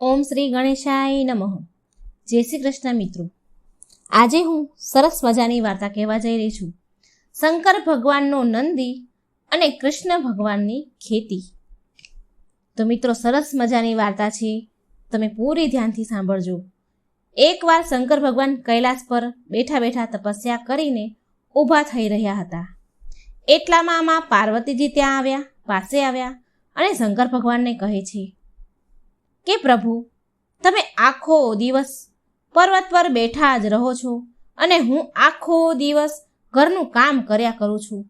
ઓમ શ્રી ગણેશાય નમઃ. જય શ્રી કૃષ્ણ મિત્રો. આજે હું સરસ મજાની વાર્તા કહેવા જઈ રહી છું. શંકર ભગવાનનો નંદી અને કૃષ્ણ ભગવાનની ખેતી. તો મિત્રો, સરસ મજાની વાર્તા છે, તમે પૂરી ધ્યાનથી સાંભળજો. એકવાર શંકર ભગવાન કૈલાસ પર બેઠા બેઠા તપસ્યા કરીને ઊભા થઈ રહ્યા હતા. એટલામાં માં પાર્વતીજી ત્યાં પાસે આવ્યા અને શંકર ભગવાનને કહે છે કે પ્રભુ, તમે આખો દિવસ પર્વત પર બેઠા જ રહો છો અને હું આખો દિવસ ઘરનું કામ કર્યા કરું છું,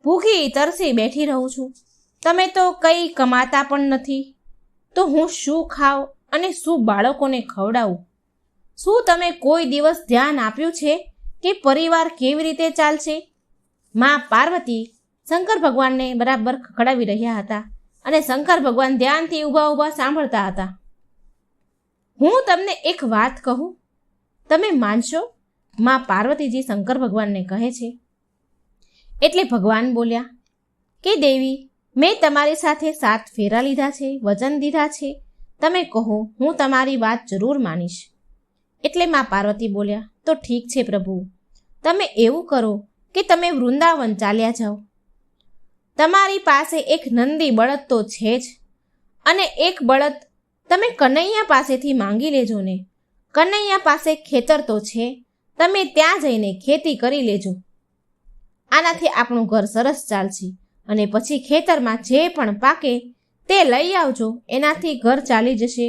ભૂખી તરસી બેઠી રહું છું. તમે તો કંઈ કમાતા પણ નથી, તો હું શું ખાઉં અને શું બાળકોને ખવડાવું? શું તમે કોઈ દિવસ ધ્યાન આપ્યું છે કે પરિવાર કેવી રીતે ચાલશે? માં પાર્વતી શંકર ભગવાનને બરાબર ખખડાવી રહ્યા હતા અને શંકર ભગવાન ધ્યાનથી ઊભા ઊભા સાંભળતા હતા. હું તમને એક વાત કહું, તમે માનશો? માં પાર્વતીજી શંકર ભગવાનને કહે છે. એટલે ભગવાન બોલ્યા કે દેવી, મેં તમારી સાથે 7 ફેરા લીધા છે, વચન દીધા છે, તમે કહો, હું તમારી વાત જરૂર માનીશ. એટલે માં પાર્વતી બોલ્યા, તો ઠીક છે પ્રભુ, તમે એવું કરો કે તમે વૃંદાવન ચાલ્યા જાઓ. તમારી પાસે એક નંદી બળદ તો છે જ, અને એક બળદ તમે કનૈયા પાસેથી માંગી લેજો ને. કનૈયા પાસે ખેતર તો છે, તમે ત્યાં જઈને ખેતી કરી લેજો. આનાથી આપણું ઘર સરસ ચાલશે, અને પછી ખેતરમાં જે પણ પાકે તે લઈ આવજો, એનાથી ઘર ચાલી જશે.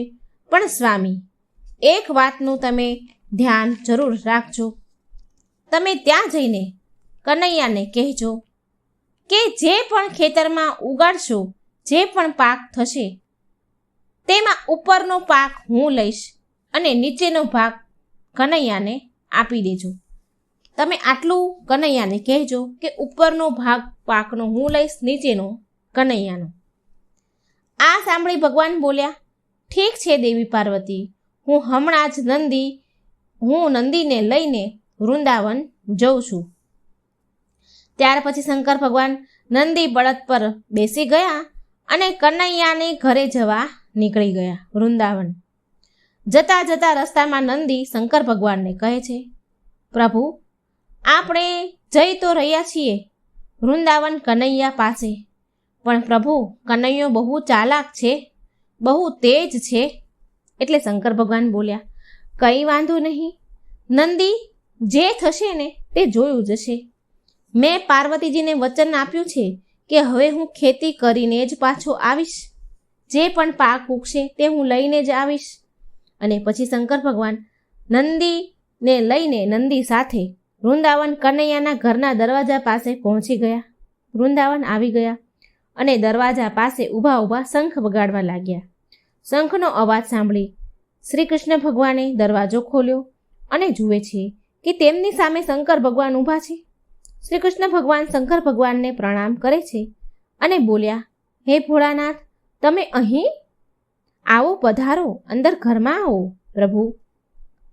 પણ સ્વામી, એક વાતનું તમે ધ્યાન જરૂર રાખજો. તમે ત્યાં જઈને કનૈયાને કહેજો કે જે પણ ખેતરમાં ઉગાડશો, જે પણ પાક થશે, તેમાં ઉપરનો પાક હું લઈશ અને નીચેનો ભાગ કનૈયાને આપી દેજો. તમે આટલું કનૈયાને કહેજો કે ઉપરનો ભાગ પાકનો હું લઈશ, નીચેનો કનૈયાનો. આ સાંભળી ભગવાન બોલ્યા, ઠીક છે દેવી પાર્વતી, હું હમણાં જ નંદીને લઈને વૃંદાવન જઉં છું. ત્યાર પછી શંકર ભગવાન નંદી બળદ પર બેસી ગયા અને કનૈયાને ઘરે જવા નીકળી ગયા વૃંદાવન. જતા જતા રસ્તામાં નંદી શંકર ભગવાનને કહે છે, પ્રભુ, આપણે જઈ તો રહ્યા છીએ વૃંદાવન કનૈયા પાસે, પણ પ્રભુ, કનૈયો બહુ ચાલાક છે, બહુ તેજ છે. એટલે શંકર ભગવાન બોલ્યા, કંઈ વાંધો નહીં નંદી, જે થશે ને તે જોયું જશે. મેં પાર્વતીજીને વચન આપ્યું છે કે હવે હું ખેતી કરીને જ પાછો આવીશ, જે પણ પાક ઉગશે તે હું લઈને જ આવીશ. અને પછી શંકર ભગવાન નંદીને લઈને નંદી સાથે વૃંદાવન કનૈયાના ઘરના દરવાજા પાસે પહોંચી ગયા. વૃંદાવન આવી ગયા અને દરવાજા પાસે ઊભા ઊભા શંખ વગાડવા લાગ્યા. શંખનો અવાજ સાંભળી શ્રી કૃષ્ણ ભગવાને દરવાજો ખોલ્યો અને જુએ છે કે તેમની સામે શંકર ભગવાન ઊભા છે. શ્રી કૃષ્ણ ભગવાન શંકર ભગવાનને પ્રણામ કરે છે અને બોલ્યા, હે ભોળાનાથ, તમે અહીં? આવો, પધારો, અંદર ઘરમાં આવો. પ્રભુ,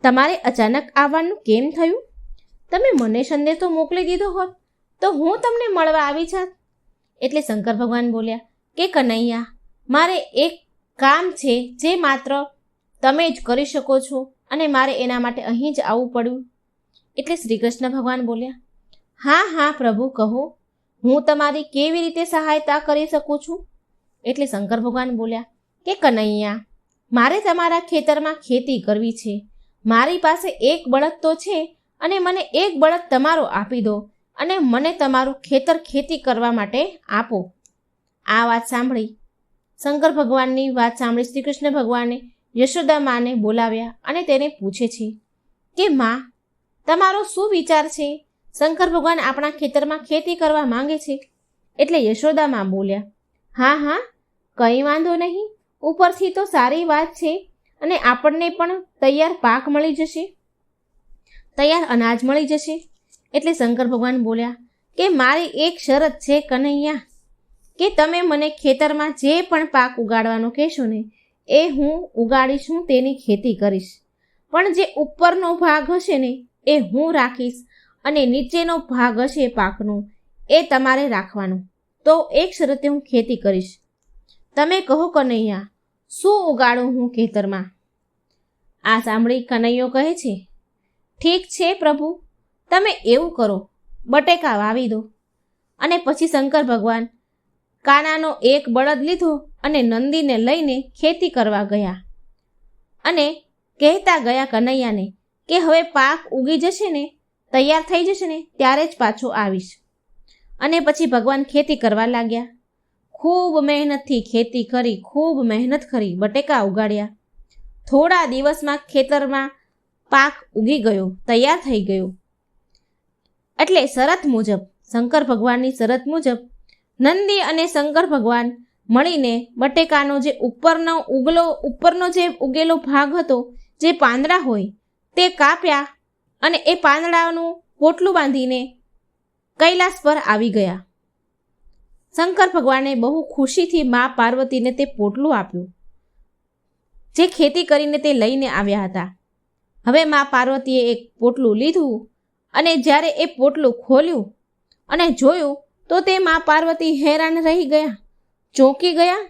તમારે અચાનક આવવાનું કેમ થયું? તમે મને સંદેશો મોકલી દીધો હોત તો હું તમને મળવા આવી જાત. એટલે શંકર ભગવાન બોલ્યા કે કનૈયા, મારે એક કામ છે જે માત્ર તમે જ કરી શકો છો અને મારે એના માટે અહીં જ આવવું પડ્યું. એટલે શ્રી કૃષ્ણ ભગવાન બોલ્યા, હા હા પ્રભુ, કહો, હું તમારી કેવી રીતે સહાયતા કરી શકું છું? એટલે શંકર ભગવાન બોલ્યા કે કનૈયા, મારે તમારા ખેતરમાં ખેતી કરવી છે. મારી પાસે એક બળદ તો છે, અને મને એક બળદ તમારો આપી દો અને મને તમારું ખેતી કરવા માટે આપો. આ વાત સાંભળી શંકર ભગવાનની વાત સાંભળી શ્રી કૃષ્ણ ભગવાને યશોદા માને બોલાવ્યા અને તેને પૂછે છે કે માં, તમારો શું વિચાર છે? શંકર ભગવાન આપણા ખેતરમાં ખેતી કરવા માંગે છે. એટલે યશોદા માં બોલ્યા, હા હા, કંઈ વાંધો નહીં, ઉપરથી તો સારી વાત છે અને આપણને પણ તૈયાર પાક મળી જશે, તૈયાર અનાજ મળી જશે. એટલે શંકર ભગવાન બોલ્યા કે મારી એક શરત છે કનૈયા, કે તમે મને ખેતરમાં જે પણ પાક ઉગાડવાનો કહેશો ને એ હું ઉગાડીશ, હું તેની ખેતી કરીશ. પણ જે ઉપરનો ભાગ હશે ને એ હું રાખીશ અને નીચેનો ભાગ હશે પાકનો એ તમારે રાખવાનો. તો એક શરતે હું ખેતી કરીશ. તમે કહો કનૈયા, શું ઉગાડું હું ખેતરમાં? આ સાંભળી કનૈયો કહે છે, ઠીક છે પ્રભુ, તમે એવું કરો, બટેકા વાવી દો. અને પછી શંકર ભગવાન કાનાનો એક બળદ લીધો અને નંદીને લઈને ખેતી કરવા ગયા અને કહેતા ગયા કનૈયાને કે હવે પાક ઉગી જશે ને, તૈયાર થઈ જશે ને, ત્યારે જ પાછો આવીશ. અને પછી ભગવાન ખેતી કરવા લાગ્યા. ખૂબ મહેનતથી ખેતી કરી, ખૂબ મહેનત કરી, બટેકા ઉગાડ્યા. થોડા દિવસમાં ખેતરમાં પાક ઉગી ગયો, તૈયાર થઈ ગયો. એટલે શરત મુજબ, શંકર ભગવાનની શરત મુજબ નંદી અને શંકર ભગવાન મળીને બટેકાનો જે ઉપરનો જે ઉગેલો ભાગ હતો, જે પાંદડા હોય તે કાપ્યા અને એ પાંદડાનું પોટલું બાંધીને કૈલાસ પર આવી ગયા. શંકર ભગવાને બહુ ખુશીથી મા પાર્વતીને તે પોટલું આપ્યું જે ખેતી કરીને તે લઈને આવ્યા હતા. હવે મા પાર્વતીએ એક પોટલું લીધું અને જ્યારે એ પોટલું ખોલ્યું અને જોયું તો તે મા પાર્વતી હેરાન રહી ગયા, ચોંકી ગયા.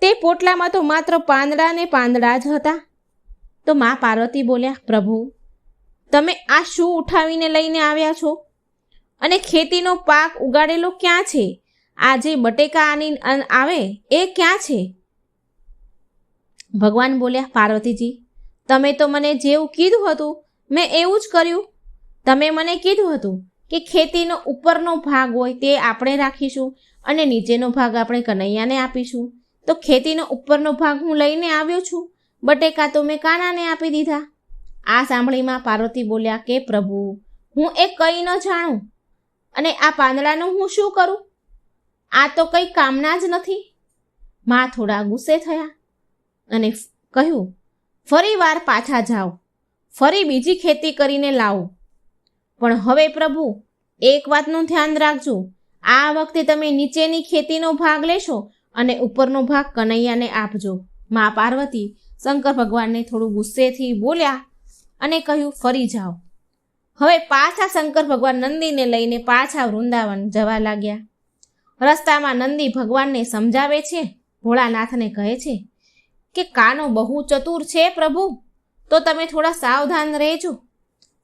તે પોટલામાં તો માત્ર પાંદડા ને પાંદડા જ હતા. તો મા પાર્વતી બોલ્યા, પ્રભુ, તમે આ શું ઉઠાવીને લઈને આવ્યા છો? અને ખેતીનો પાક ઉગાડેલો ક્યાં છે? આ જે બટેકા આની આવે એ ક્યાં છે? ભગવાન બોલ્યા, પાર્વતીજી, તમે તો મને જેવું કીધું હતું મેં એવું જ કર્યું. તમે મને કીધું હતું કે ખેતીનો ઉપરનો ભાગ હોય તે આપણે રાખીશું અને નીચેનો ભાગ આપણે કનૈયાને આપીશું. તો ખેતીનો ઉપરનો ભાગ હું લઈને આવ્યો છું, બટેકા તો મેં કાનાને આપી દીધા. આ સાંભળીમાં પાર્વતી બોલ્યા કે પ્રભુ, હું એ કંઈ ન જાણું અને આ પાંદડાનું હું શું કરું? આ તો કંઈ કામના જ નથી. માં થોડા ગુસ્સે થયા અને કહ્યું, ફરી વાર પાછા જાઓ, ફરી બીજી ખેતી કરીને લાવો. પણ હવે પ્રભુ, એક વાતનું ધ્યાન રાખજો, આ વખતે તમે નીચેની ખેતીનો ભાગ લેશો અને ઉપરનો ભાગ કનૈયાને આપજો. મા પાર્વતી શંકર ભગવાનને થોડું ગુસ્સેથી બોલ્યા અને કહ્યું, ફરી જાઓ. હવે પાછા શંકર ભગવાન નંદીને લઈને પાછા વૃંદાવન જવા લાગ્યા. રસ્તામાં નંદી ભગવાનને સમજાવે છે, ભોળાનાથને કહે છે કે કાનો બહુ ચતુર છે પ્રભુ, તો તમે થોડા સાવધાન રહેજો.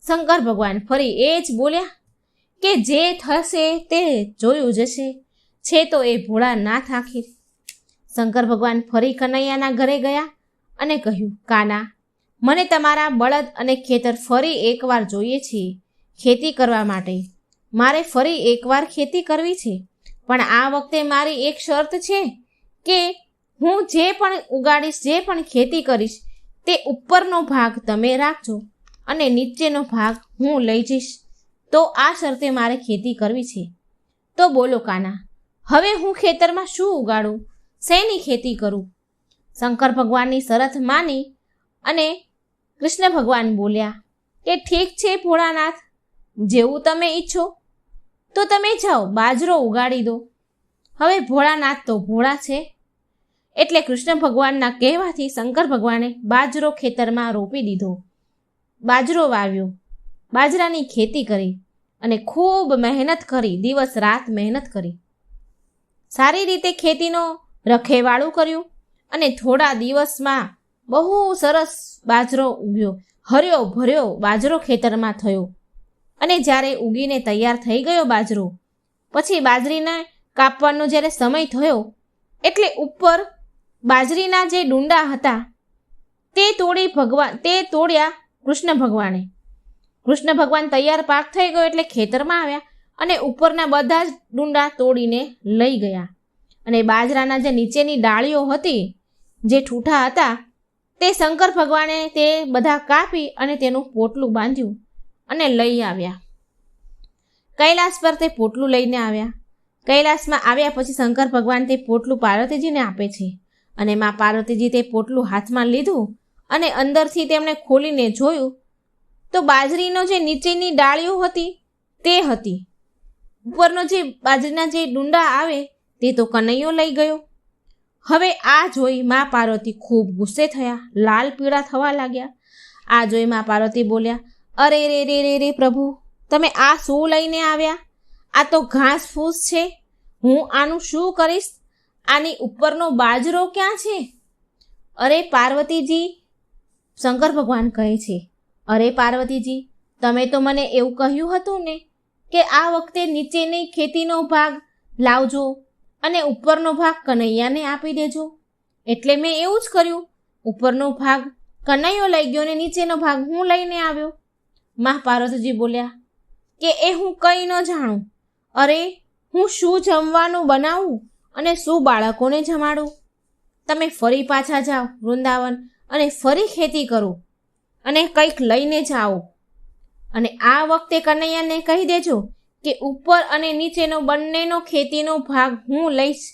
શંકર ભગવાન ફરી એ જ બોલ્યા કે જે થશે તે જોયું જશે, છે તો એ ભોળાનાથ આખીર. શંકર ભગવાન ફરી કનૈયાના ઘરે ગયા અને કહ્યું, કાના, મને તમારા બળદ અને ખેતર ફરી એકવાર જોઈએ છે ખેતી કરવા માટે. મારે ફરી એકવાર ખેતી કરવી છે, પણ આ વખતે મારી એક શરત છે કે હું જે પણ ઉગાડીશ, જે પણ ખેતી કરીશ, તે ઉપરનો ભાગ તમે રાખજો અને નીચેનો ભાગ હું લઈ જઈશ. તો આ શરતે મારે ખેતી કરવી છે. તો બોલો કાના, હવે હું ખેતરમાં શું ઉગાડું, શેની ખેતી કરું? શંકર ભગવાનની શરત માની અને કૃષ્ણ ભગવાન બોલ્યા કે ઠીક છે ભોળાનાથ, જેવું તમે ઈચ્છો તો તમે જાઓ, બાજરો ઉગાડી દો. હવે ભોળાનાથ તો ભોળા છે એટલે કૃષ્ણ ભગવાનના કહેવાથી શંકર ભગવાને બાજરો ખેતરમાં રોપી દીધો. બાજરો વાવ્યો, બાજરાની ખેતી કરી અને ખૂબ મહેનત કરી, દિવસ રાત મહેનત કરી. સારી રીતે ખેતીનો રખેવાળું કર્યું અને થોડા દિવસમાં બહુ સરસ બાજરો ઉગ્યો. હર્યો ભર્યો બાજરો ખેતરમાં થયો અને જ્યારે ઉગીને તૈયાર થઈ ગયો બાજરો, પછી બાજરીને કાપવાનો જ્યારે સમય થયો એટલે ઉપર બાજરીના જે ડુંડા હતા તે તોડ્યા કૃષ્ણ ભગવાને. કૃષ્ણ ભગવાન તૈયાર પાક થઈ ગયો એટલે ખેતરમાં આવ્યા અને ઉપરના બધા જ ડુંડા તોડીને લઈ ગયા. અને બાજરાના જે નીચેની ડાળીઓ હતી, જે ઠૂઠા હતા, તે શંકર ભગવાને તે બધા કાપી અને તેનું પોટલું બાંધ્યું અને લઈ આવ્યા. કૈલાસ પર તે પોટલું લઈને આવ્યા. કૈલાસમાં આવ્યા પછી શંકર ભગવાન તે પોટલું પાર્વતીજીને આપે છે અને મા પાર્વતીજી તે પોટલું હાથમાં લીધું અને અંદરથી તેમણે ખોલીને જોયું તો બાજરીનો જે નીચેની ડાળીઓ હતી તે હતી. ઉપરનો જે બાજરીના જે ડુંડા આવે તે તો કનૈયો લઈ ગયો. હવે આ જોઈ મા પાર્વતી ખૂબ ગુસ્સે થયા, લાલ પીળા થવા લાગ્યા. આ જોઈ મા પાર્વતી બોલ્યા, અરે રે રે રે રે પ્રભુ, તમે આ શું લઈને આવ્યા? આ તો ઘાસ ફૂસ છે, હું આનું શું કરીશ? આની ઉપરનો બાજરો ક્યાં છે? અરે પાર્વતીજી, શંકર ભગવાન કહે છે, અરે પાર્વતીજી, તમે તો મને એવું કહ્યું હતું ને કે આ વખતે નીચેની ખેતીનો ભાગ લાવજો અને ઉપરનો ભાગ કનૈયાને આપી દેજો. એટલે મેં એવું જ કર્યું. ઉપરનો ભાગ કનૈયો લઈ ગયો ને નીચેનો ભાગ હું લઈને આવ્યો. મા પાર્વતીજી બોલ્યા કે એ હું કંઈ ન જાણું. અરે, હું શું જમવાનું બનાવું અને શું બાળકોને જમાડું? તમે ફરી પાછા જાઓ વૃંદાવન અને ફરી ખેતી કરો અને કંઈક લઈને જાઓ. અને આ વખતે કનૈયાને કહી દેજો કે ઉપર અને નીચેનો બંનેનો ખેતીનો ભાગ હું લઈશ.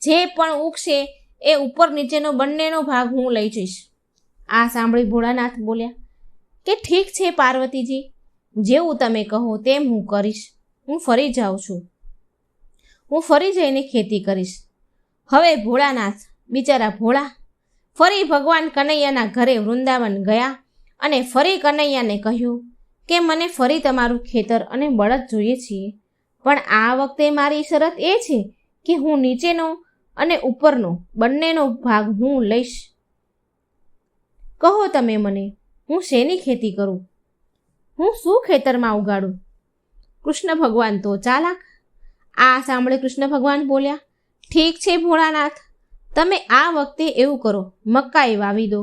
જે પણ ઉગશે એ ઉપર નીચેનો બંનેનો ભાગ હું લઈ જઈશ. આ સાંભળી ભોળાનાથ બોલ્યા કે ઠીક છે પાર્વતીજી, જેવું તમે કહો તેમ હું કરીશ. હું ફરી જાઉં છું. હું ફરી જઈને ખેતી કરીશ. હવે ભોળાનાથ, બિચારા ભોળા, ફરી ભગવાન કનૈયાના ઘરે વૃંદાવન ગયા અને ફરી કનૈયાને કહ્યું કે મને ફરી તમારું ખેતર અને બળદ જોઈએ છીએ, પણ આ વખતે મારી શરત એ છે કે હું નીચેનો અને ઉપરનો બંનેનો ભાગ હું લઈશ. કહો તમે મને, હું શેની ખેતી કરું? હું શું ખેતરમાં ઉગાડું? કૃષ્ણ ભગવાન તો ચાલાક. આ સાંભળે કૃષ્ણ ભગવાન બોલ્યા, ઠીક છે ભોળાનાથ, તમે આ વખતે એવું કરો, મકાઈ વાવી દો.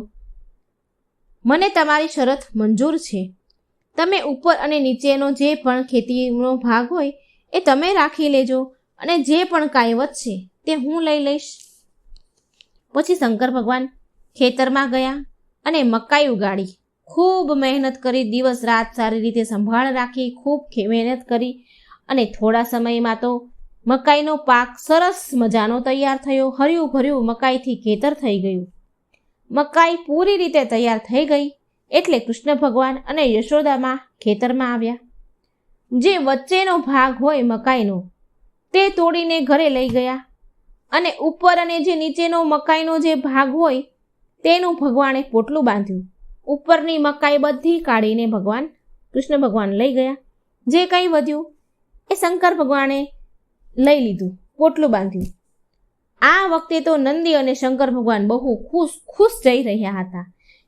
મને તમારી શરત મંજૂર છે. તમે ઉપર અને નીચેનો જે પણ ખેતીનો ભાગ હોય એ તમે રાખી લેજો અને જે પણ કાંઈ વધશે તે હું લઈ લઈશ. પછી શંકર ભગવાન ખેતરમાં ગયા અને મકાઈ ઉગાડી. ખૂબ મહેનત કરી, દિવસ રાત સારી રીતે સંભાળ રાખી, ખૂબ મહેનત કરી અને થોડા સમયમાં તો મકાઈનો પાક સરસ મજાનો તૈયાર થયો. હર્યું ભર્યું મકાઈથી ખેતર થઈ ગયું. મકાઈ પૂરી રીતે તૈયાર થઈ ગઈ એટલે કૃષ્ણ ભગવાન અને યશોદામાં ખેતરમાં આવ્યા. જે વચ્ચેનો ભાગ હોય મકાઈનો તે તોડીને ઘરે લઈ ગયા અને ઉપર અને જે નીચેનો મકાઈનો જે ભાગ હોય તેનું ભગવાને પોટલું બાંધ્યું. ઉપરની મકાઈ બધી કાઢીને કૃષ્ણ ભગવાન લઈ ગયા. જે કંઈ વધ્યું એ શંકર ભગવાને લઈ લીધું, પોટલું બાંધ્યું. આ વખતે તો નંદી અને શંકર ભગવાન બહુ ખુશ જઈ રહ્યા હતા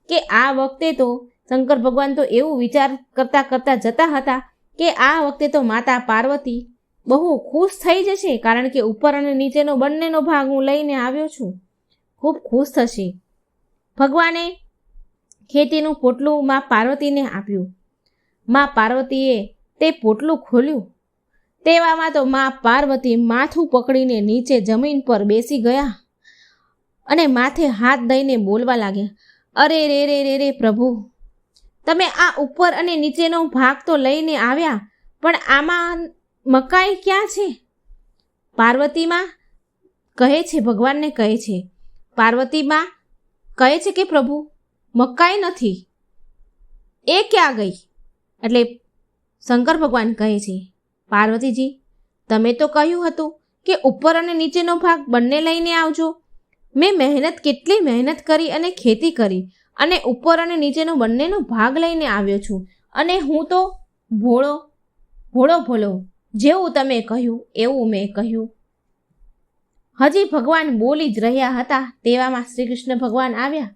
કે આ વખતે તો શંકર ભગવાન તો એવું વિચાર કરતા જતા હતા કે આ વખતે તો માતા પાર્વતી બહુ ખુશ થઈ જશે, કારણ કે ઉપર અને નીચેનો બંનેનો ભાગ હું લઈને આવ્યો છું. ખૂબ ખુશ થશે. ભગવાને ખેતીનું પોટલું મા પાર્વતીને આપ્યું. મા પાર્વતીએ તે પોટલું ખોલ્યું. તેવામાં તો મા પાર્વતી માથું પકડીને નીચે જમીન પર બેસી ગયા અને માથે હાથ દઈને બોલવા લાગ્યા, અરે રે રે રે રે પ્રભુ, તમે આ ઉપર અને નીચેનો ભાગ તો લઈને આવ્યા, પણ આમાં મકાઈ ક્યાં છે? પાર્વતીમાં કહે છે, ભગવાનને કહે છે. પાર્વતીમાં કહે છે કે પ્રભુ મકાઈ નથી, એ ક્યાં ગઈ? એટલે શંકર ભગવાન કહે છે, પાર્વતીજી, તમે તો કહ્યું હતું કે ઉપર અને નીચેનો ભાગ બંને લઈને આવજો. મેં કેટલી મહેનત કરી અને ખેતી કરી અને ઉપર અને નીચેનો બંનેનો ભાગ લઈને આવ્યો છું. અને હું તો ભોળો જેવું તમે કહ્યું એવું મેં કહ્યું. હજી ભગવાન બોલી જ રહ્યા હતા તેવામાં શ્રી કૃષ્ણ ભગવાન આવ્યા.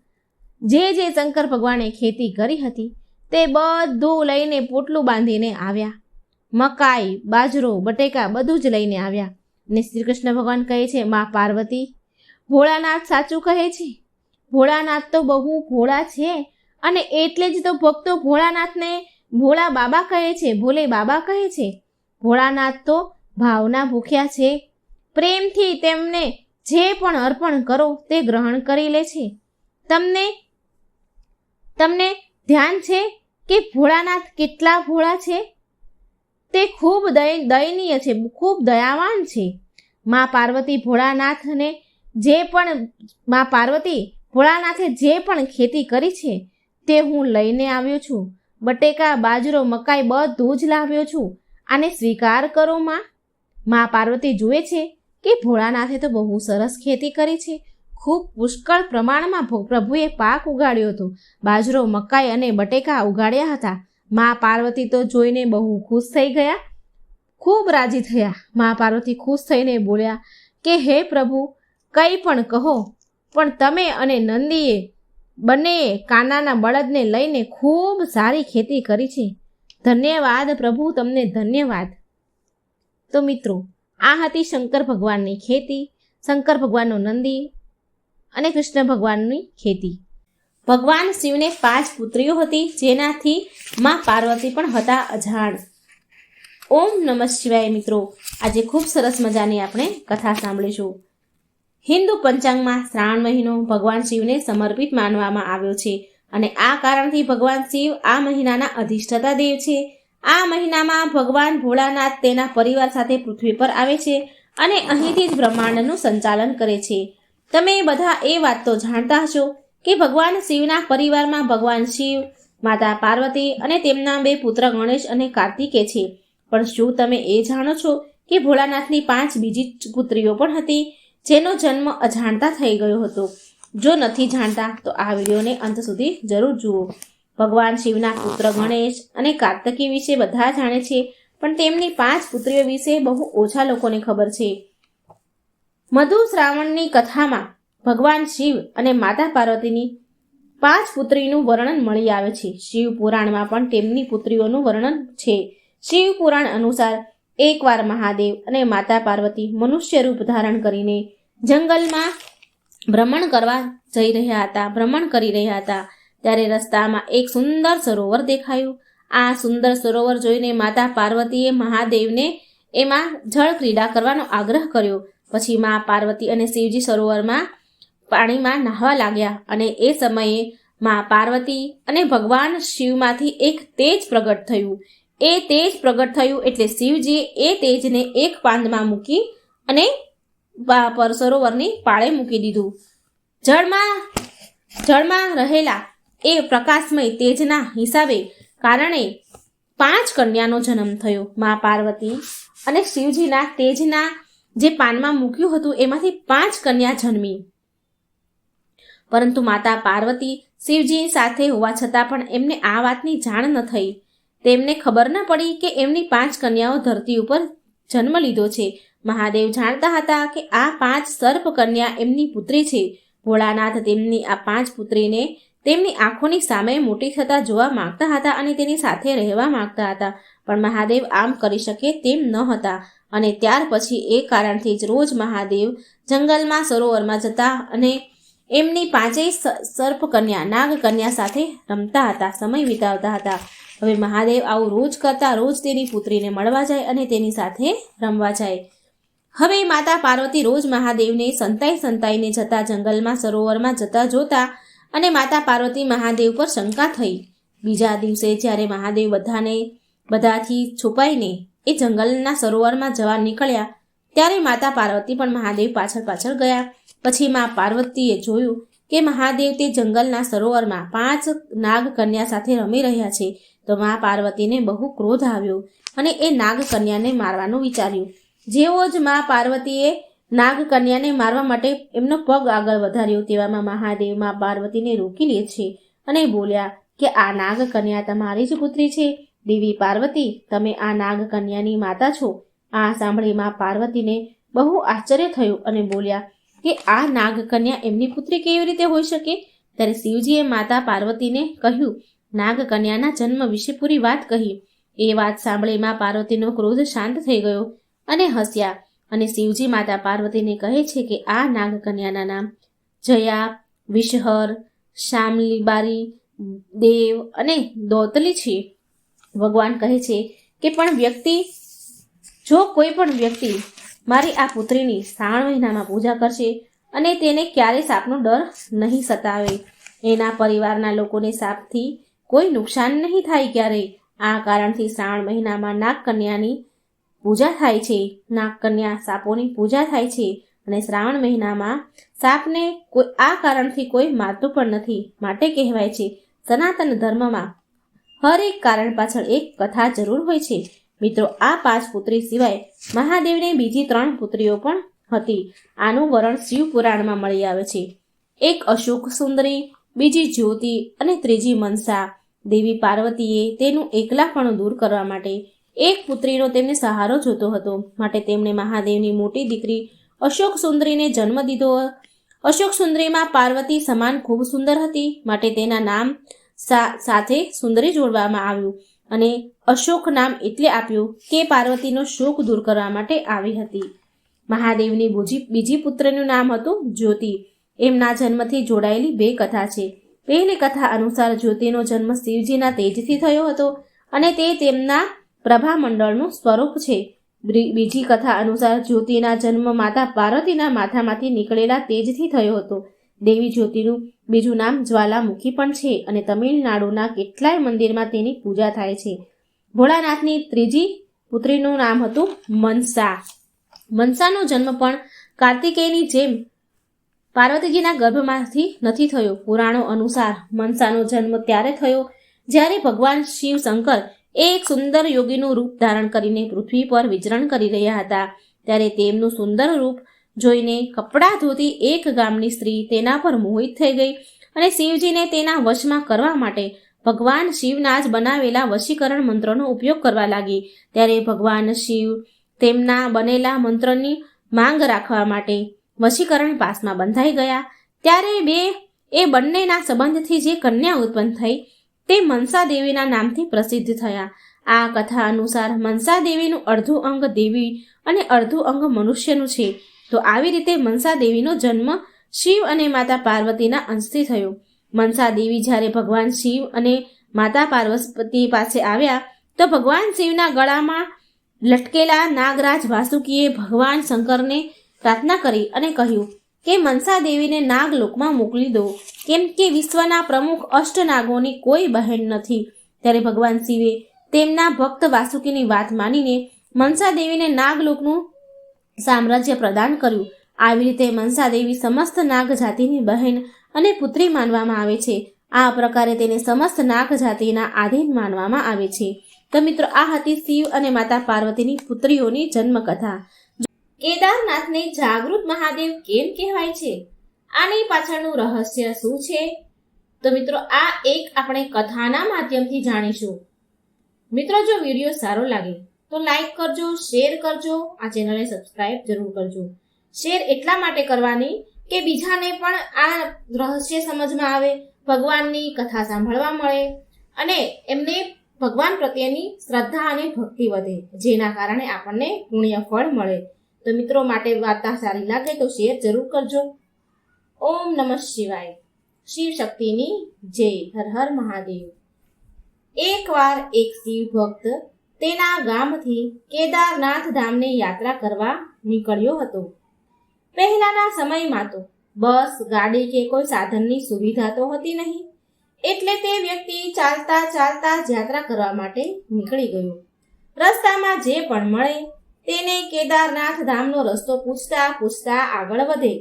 જે શંકર ભગવાને ખેતી કરી હતી તે બધું લઈને પોટલું બાંધીને આવ્યા. મકાઈ, બાજરો, બટેકા બધું જ લઈને આવ્યા. ને શ્રી કૃષ્ણ ભગવાન કહે છે, મા પાર્વતી, ભોળાનાથ સાચું કહે છે. ભોળાનાથ તો બહુ ભોળા છે અને એટલે જ તો ભક્તો ભોળાનાથને ભોળા બાબા કહે છે, ભોલે બાબા કહે છે. ભોળાનાથ તો ભાવના ભૂખ્યા છે. પ્રેમથી તેમને જે પણ અર્પણ કરો તે ગ્રહણ કરી લે છે. તમને ધ્યાન છે કે ભોળાનાથ કેટલા ભોળા છે? તે ખૂબ દયનીય છે, ખૂબ દયાવાન છે. મા પાર્વતી ભોળાનાથે જે પણ ખેતી કરી છે તે હું લઈને આવ્યો છું. બટેકા, બાજરો, મકાઈ બધું જ લાવ્યો છું. આને સ્વીકાર કરો માં. મા પાર્વતી જુએ છે કે ભોળાનાથે તો બહુ સરસ ખેતી કરી છે. ખૂબ પુષ્કળ પ્રમાણમાં પ્રભુએ પાક ઉગાડ્યો હતો. બાજરો, મકાઈ અને બટેકા ઉગાડ્યા હતા. મા પાર્વતી તો જોઈને બહુ ખુશ થઈ ગયા, ખૂબ રાજી થયા. મા પાર્વતી ખુશ થઈને બોલ્યા કે હે પ્રભુ, કંઈ પણ કહો, પણ તમે અને નંદીએ બંનેએ કાનાના બળદને લઈને ખૂબ સારી ખેતી કરી છે. ધન્યવાદ પ્રભુ, તમને ધન્યવાદ. તો મિત્રો, આ હતી શંકર ભગવાનની ખેતી, શંકર ભગવાનનો નંદી અને કૃષ્ણ ભગવાનની ખેતી. ભગવાન શિવને 5 પુત્રીઓ હતી, જેનાથી માં પાર્વતી પણ હતા અજાણ. ઓમ નમઃ શિવાય. મિત્રો, આજે ખૂબ સરસ મજાની આપણે કથા સાંભળીશું. હિન્દુ પંચાંગમાં શ્રાવણ મહિનો ભગવાન શિવને સમર્પિત માનવામાં આવ્યો છે અને આ કારણથી ભગવાન શિવ આ મહિનાના અધિષ્ઠાતા દેવ છે. આ મહિનામાં ભગવાન ભોળાનાથ તેના પરિવાર સાથે પૃથ્વી પર આવે છે અને અહીંથી જ બ્રહ્માંડનું સંચાલન કરે છે. તમે બધા એ વાત તો જાણતા હશો કે ભગવાન શિવના પરિવારમાં ભગવાન શિવ, માતા પાર્વતી અને તેમના 2 પુત્ર ગણેશ અને કાર્તિકે છે. પણ શું તમે એ જાણો છો કે ભોળાનાથની 5 બીજી પુત્રીઓ પણ હતી, જેનો જન્મ અજાણતા થઈ ગયો હતો? જો નથી જાણતા તો આ વિડીયોને અંત સુધી જરૂર જુઓ. ભગવાન શિવના પુત્ર ગણેશ અને કાર્તિકી વિશે બધા જાણે છે, પણ તેમની 5 પુત્રીઓ વિશે બહુ ઓછા લોકોને ખબર છે. મધુ શ્રાવણની કથામાં ભગવાન શિવ અને માતા પાર્વતીની 5 પુત્રીનું વર્ણન મળી આવે છે. શિવ પુરાણમાં પણ તેમની પુત્રીઓનું વર્ણન છે. શિવ પુરાણ અનુસાર એકવાર મહાદેવ અને માતા પાર્વતી મનુષ્ય રૂપ ધારણ કરીને જંગલમાં ભ્રમણ કરી રહ્યા હતા. ત્યારે રસ્તામાં એક સુંદર સરોવર દેખાયું. આ સુંદર સરોવર જોઈને માતા પાર્વતીએ મહાદેવને એમાં જળ ક્રીડા કરવાનો આગ્રહ કર્યો. પછી મા પાર્વતી અને શિવજી સરોવરમાં પાણીમાં નહાવા લાગ્યા અને એ સમયે મા પાર્વતી અને ભગવાન શિવમાંથી એક તેજ પ્રગટ થયું. એ તેજ પ્રગટ થયું એટલે શિવજીએ એ તેજને એક પાંદમાં મૂકી અને સરોવરની પાળે મૂકી દીધું. જળમાં રહેલા એ પ્રકાશમય તેજના હિસાબે કારણે 5 કન્યાનો જન્મ થયો. મા પાર્વતી અને શિવજીના તેજના જે પાનમાં મૂક્યું હતું એમાંથી 5 કન્યા જન્મી. પરંતુ માતા પાર્વતી શિવજી સાથે હોવા છતાં પણ એમને આ વાતની જાણ ન થઈ. તેમને ખબર ન પડી કે એમની 5 કન્યાઓ ધરતી ઉપર જન્મ લીધો છે. મહાદેવ જાણતા હતા કે આ 5 સર્પ કન્યા એમની પુત્રી છે. ભોળાનાથ તેમની આ 5 પુત્રીને તેમની આંખોની સામે મોટી થતા જોવા માંગતા હતા અને તેની સાથે રહેવા માંગતા હતા, પણ મહાદેવ આમ કરી શકે તેમ ન હતા. અને ત્યાર પછી એ કારણથી જ રોજ મહાદેવ જંગલમાં સરોવરમાં જતા અને એમની 5 સર્પ કન્યા નાગ કન્યા સાથે રમતા હતા, સમય વિતાવતા હતા. હવે મહાદેવ આવું રોજ કરતા, રોજ તેની પુત્રીને મળવા જાય અને તેની સાથે રમવા જાય. હવે માતા પાર્વતી રોજ મહાદેવને સંતાઈને જતા જંગલમાં સરોવરમાં જતા જોતા અને માતા પાર્વતી મહાદેવ પર શંકા થઈ. બીજા દિવસે જ્યારે મહાદેવ બધાથી છુપાઈને એ જંગલના સરોવરમાં જવા નીકળ્યા ત્યારે માતા પાર્વતી પણ મહાદેવ પાછળ ગયા. પછી મા પાર્વતીએ જોયું કે મહાદેવ તે જંગલના સરોવરમાં 5 નાગ કન્યા સાથે રમી રહ્યા છે. તો મા પાર્વતીને બહુ ક્રોધ આવ્યો અને એ નાગ કન્યાને મારવાનું વિચાર્યું. જેવો જ મા પાર્વતીએ નાગ કન્યાને મારવા માટે એમનો પગ આગળ વધાર્યો, તેવામાં મહાદેવ મા પાર્વતીને રોકી લે છે અને બોલ્યા કે આ નાગ કન્યા તમારી જ પુત્રી છે. દેવી પાર્વતી, તમે આ નાગ કન્યાની માતા છો. આ સાંભળી મા પાર્વતીને બહુ આશ્ચર્ય થયું અને બોલ્યા કે આ નાગ કન્યા એમની પુત્રી કેવી રીતે હોઈ શકે? ત્યારે શિવજીએ માતા પાર્વતીને કહ્યું, નાગ કન્યાના જન્મ વિશે પૂરી વાત કહી. એ વાત સાંભળી મા પાર્વતીનો ક્રોધ શાંત થઈ ગયો અને હસ્યા. અને શિવજી માતા પાર્વતીને કહે છે કે આ નાગ કન્યાના નામ જયા, વિષહર, શામલીબારી, દેવ અને દૌતલી છે. ભગવાન કહે છે કે જો કોઈ પણ વ્યક્તિ મારી આ પુત્રીની શ્રાવણ મહિનામાં પૂજા કરશે અને તેને ક્યારેય સાપનો ડર નહીં સતાવે, એના પરિવારના લોકોને સાપથી કોઈ નુકસાન નહીં થાય ક્યારેય. આ કારણથી શ્રાવણ મહિનામાં નાગ કન્યાની પૂજા થાય છે. નાગ કન્યા સાપોની પૂજા થાય છે અને શ્રાવણ મહિનામાં સાપને આ કારણથી કોઈ મારતું પણ નથી. માટે કહેવાય છે સનાતન ધર્મમાં હર એક કારણ પાછળ એક કથા જરૂર હોય છે. મિત્રો, આ 5 પુત્રી સિવાય મહાદેવને બીજી 3 પુત્રીઓ પણ હતી. આનું વર્ણન શિવ પુરાણમાં મળી આવે છે. એક અશોક સુંદરી, બીજી જ્યોતિ અને ત્રીજી મનસા. દેવી પાર્વતીએ તેનું એકલાપણું દૂર કરવા માટે એક પુત્રીનો તેમને સહારો જોતો હતો. માટે તેમણે મહાદેવની મોટી દીકરી અશોક સુંદરીને જન્મ દીધો અશોક સુંદરીમાં પાર્વતી સમાન ખૂબ સુંદર હતી, માટે તેના નામ સાથે સુંદરી જોડવામાં આવ્યું અને અશોક નામ એટલે આપ્યું કે પાર્વતીનો શોક દૂર કરવા માટે આવી હતી. મહાદેવની બીજી પુત્રનું નામ હતું જ્યોતિ. એમના જન્મથી જોડાયેલી બે કથા છે. પહેલી કથા અનુસાર જ્યોતિનો જન્મ શિવજીના તેજથી થયો હતો અને તે તેમના પ્રભામંડળનું સ્વરૂપ છે. બીજી કથા અનુસાર જ્યોતિના જન્મ માતા પાર્વતીના માથામાંથી નીકળેલા તેજથી થયો હતો. દેવી જ્યોતિનું બીજું નામ જ્વાલામુખી પણ છે અને તમિલનાડુના કેટલાય મંદિરમાં તેની પૂજા થાય છે. ભોળાનાથની ત્રીજી પુત્રીનું નામ હતું મનસા. મનસાનો જન્મ પણ કાર્તિકેયની જેમ પાર્વતીજીના ગર્ભમાંથી નથી થયો. પુરાણો અનુસાર મનસાનો જન્મ ત્યારે થયો જ્યારે ભગવાન શિવ શંકર એક સુંદર યોગીનું રૂપ ધારણ કરીને પૃથ્વી પર વિચરણ કરી રહ્યા હતા. ત્યારે તેમનું સુંદર રૂપ જોઈને કપડાં ધોતી એક ગામની સ્ત્રી તેના પર મોહિત થઈ ગઈ અને શિવજીને તેના વશમાં કરવા માટે ભગવાન શિવના જ બનાવેલા વશીકરણ મંત્રનો ઉપયોગ કરવા લાગી. ત્યારે ભગવાન શિવ તેમના બનેલા મંત્રની માંગ રાખવા માટે વશીકરણ પાસમાં બંધાઈ ગયા. ત્યારે એ બંનેના સંબંધથી જે કન્યા ઉત્પન્ન થઈ તે મનસા દેવીના નામથી પ્રસિદ્ધ થયા. આ કથા અનુસાર મનસા દેવીનું અડધું અંગ દેવી અને અડધું અંગ મનુષ્યનું છે. તો આવી રીતે મનસા દેવીનો જન્મ શિવ અને માતા પાર્વતીના અંશથી થયો. મનસા દેવી જ્યારે ભગવાન શિવ અને માતા પાર્વતી પાસે આવ્યા તો ભગવાન શિવના ગળામાં લટકેલા નાગરાજ વાસુકીએ ભગવાન શંકરને પ્રાર્થના કરી અને કહ્યું કે મનસા દેવીને નાગલોકમાં મોકલી દો, કેમ કે વિશ્વના પ્રમુખ અષ્ટનાગોની કોઈ બહેન નથી. ત્યારે ભગવાન શિવે તેમના ભક્ત વાસુકીની વાત માનીને મનસા દેવીને નાગલોકનું સામ્રાજ્ય પ્રદાન કર્યું. આવી રીતે મનસા દેવી સમસ્ત નાગ જાતિની બહેન અને પુત્રી માનવામાં આવે છે. આ પ્રકારે તેને સમસ્ત નાગ જાતિના આધીન માનવામાં આવે છે. તો મિત્રો, આ હતી શિવ અને માતા પાર્વતીની પુત્રીઓની જન્મકથા. કેદારનાથને જાગૃત મહાદેવ કેમ કહેવાય છે? આની પાછળનું રહસ્ય શું છે? તો મિત્રો, આ એક આપણે કથાના માધ્યમથી જાણીશું. મિત્રો, જો વિડીયો સારો લાગે તો લાઈક કરજો, શેર કરજો, આ ચેનલને સબસ્ક્રાઇબ જરૂર કરજો. શેર એટલા માટે કરવાની કે બીજાને પણ આ રહસ્ય સમજમાં આવે, ભગવાનની કથા સાંભળવા મળે અને એમને ભગવાન પ્રત્યેની શ્રદ્ધા અને ભક્તિ વધે, જેના કારણે આપણને પુણ્ય ફળ મળે. તો મિત્રો, માટે વાર્તા સારી લાગે તો શેર જરૂર કરજો. ઓમ નમઃ શિવાય. શિવ શક્તિની જય. હર હર મહાદેવ. એકવાર એક શિવ ભક્ત તેના ગામથી કેદારનાથ ધામને યાત્રા કરવા નીકળ્યો હતો. પહેલાના સમયમાં તો બસ, ગાડી કે કોઈ સાધનની સુવિધા તો હતી નહીં, એટલે તે વ્યક્તિ ચાલતા ચાલતા યાત્રા કરવા માટે નીકળી ગયો. રસ્તામાં જે પણ મળે તેને કેદારનાથ ધામનો રસ્તો પૂછતા પૂછતા આગળ વધે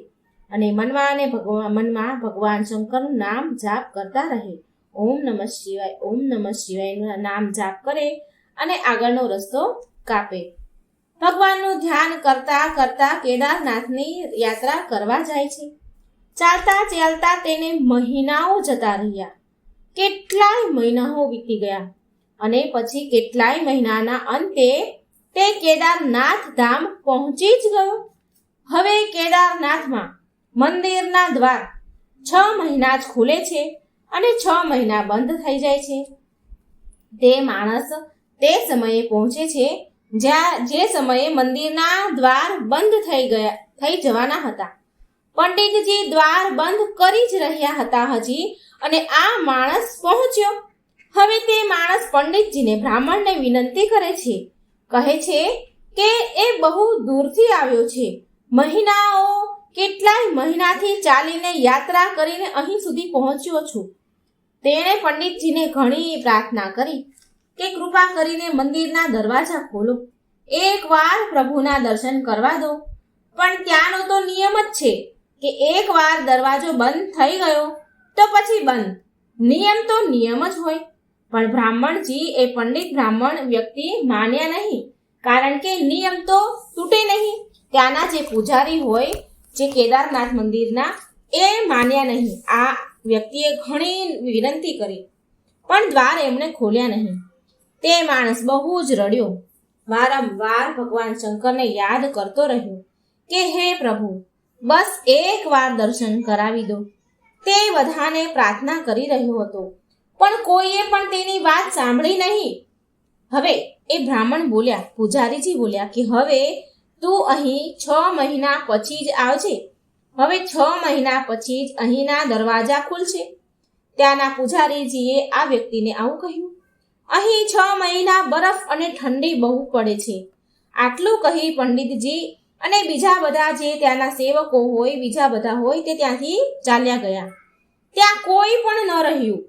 અને મનમાં ભગવાન શંકરનું નામ જાપ કરતા રહે. ઓમ નમઃ શિવાય, ઓમ નમઃ શિવાયનું નામ જાપ કરે અને આગળનો રસ્તો કાપે. ભગવાનનું ધ્યાન કરતા કરતા કેદારનાથની યાત્રા કરવા જાય છે. ચાલતા ચાલતા તેને મહિનાઓ જતા રહ્યા. કેટલાય મહિનાઓ વીતી ગયા અને પછી કેટલાય મહિનાના અંતે તે કેદારનાથ ધામ પહોંચી જ ગયો. હવે કેદારનાથમાં મંદિરના દ્વાર 6 મહિના જ ખુલે છે અને 6 મહિના બંધ થઈ જાય છે. તે માણસ તે સમયે પહોંચે છે જે સમયે મંદિરના દ્વાર બંધ થઈ જવાના હતા. પંડિતજી દ્વાર બંધ કરી જ રહ્યા હતા હજી, અને આ માણસ પહોંચ્યો. હવે તે માણસ પંડિતજીને, બ્રાહ્મણને વિનંતી કરે છે. કહે છે કે એ બહુ દૂરથી આવ્યો છે, કેટલાય મહિનાથી ચાલીને યાત્રા કરીને અહીં સુધી પહોંચ્યો છું. તેણે પંડિતજીને ઘણી પ્રાર્થના કરી કે કૃપા કરીને મંદિરના દરવાજા ખોલો, એકવાર પ્રભુના દર્શન કરવા દો. પણ ત્યાંનો તો નિયમ જ છે કે એકવાર દરવાજો બંધ થઈ ગયો તો પછી બંધ. નિયમ તો નિયમ જ હોય. પણ બ્રાહ્મણજી, એ પંડિત બ્રાહ્મણ વ્યક્તિ માન્યા નહીં, કારણ કે નિયમ તો તૂટે નહીં. ત્યાંના જે પૂજારી હોય, જે કેદારનાથ મંદિરના, એ માન્યા નહીં. આ વ્યક્તિએ ઘણી વિનંતી કરી પણ દ્વાર એમણે ખોલ્યા નહીં. તે માણસ બહુ જ રડ્યો. વારંવાર ભગવાન શંકરને યાદ કરતો રહ્યો કે હે પ્રભુ, બસ એકવાર દર્શન કરાવી દો. તે બધાને પ્રાર્થના કરી રહ્યો હતો, પણ કોઈએ પણ તેની વાત સાંભળી નહીં. હવે એ બ્રાહ્મણ બોલ્યા, પૂજારીજી બોલ્યા કે હવે તું અહીં 6 મહિના પછી જ આવજે. હવે 6 મહિના પછી જ અહીંના દરવાજા ખુલશે. ત્યાંના પૂજારીજીએ આ વ્યક્તિને આવું કહ્યું. અહીં 6 મહિના બરફ અને ઠંડી બહુ પડે છે. આટલું કહી પંડિતજી અને બીજા બધા જે ત્યાંના સેવકો હોય, બીજા બધા હોય તે ત્યાંથી ચાલ્યા ગયા. ત્યાં કોઈ પણ ન રહ્યું.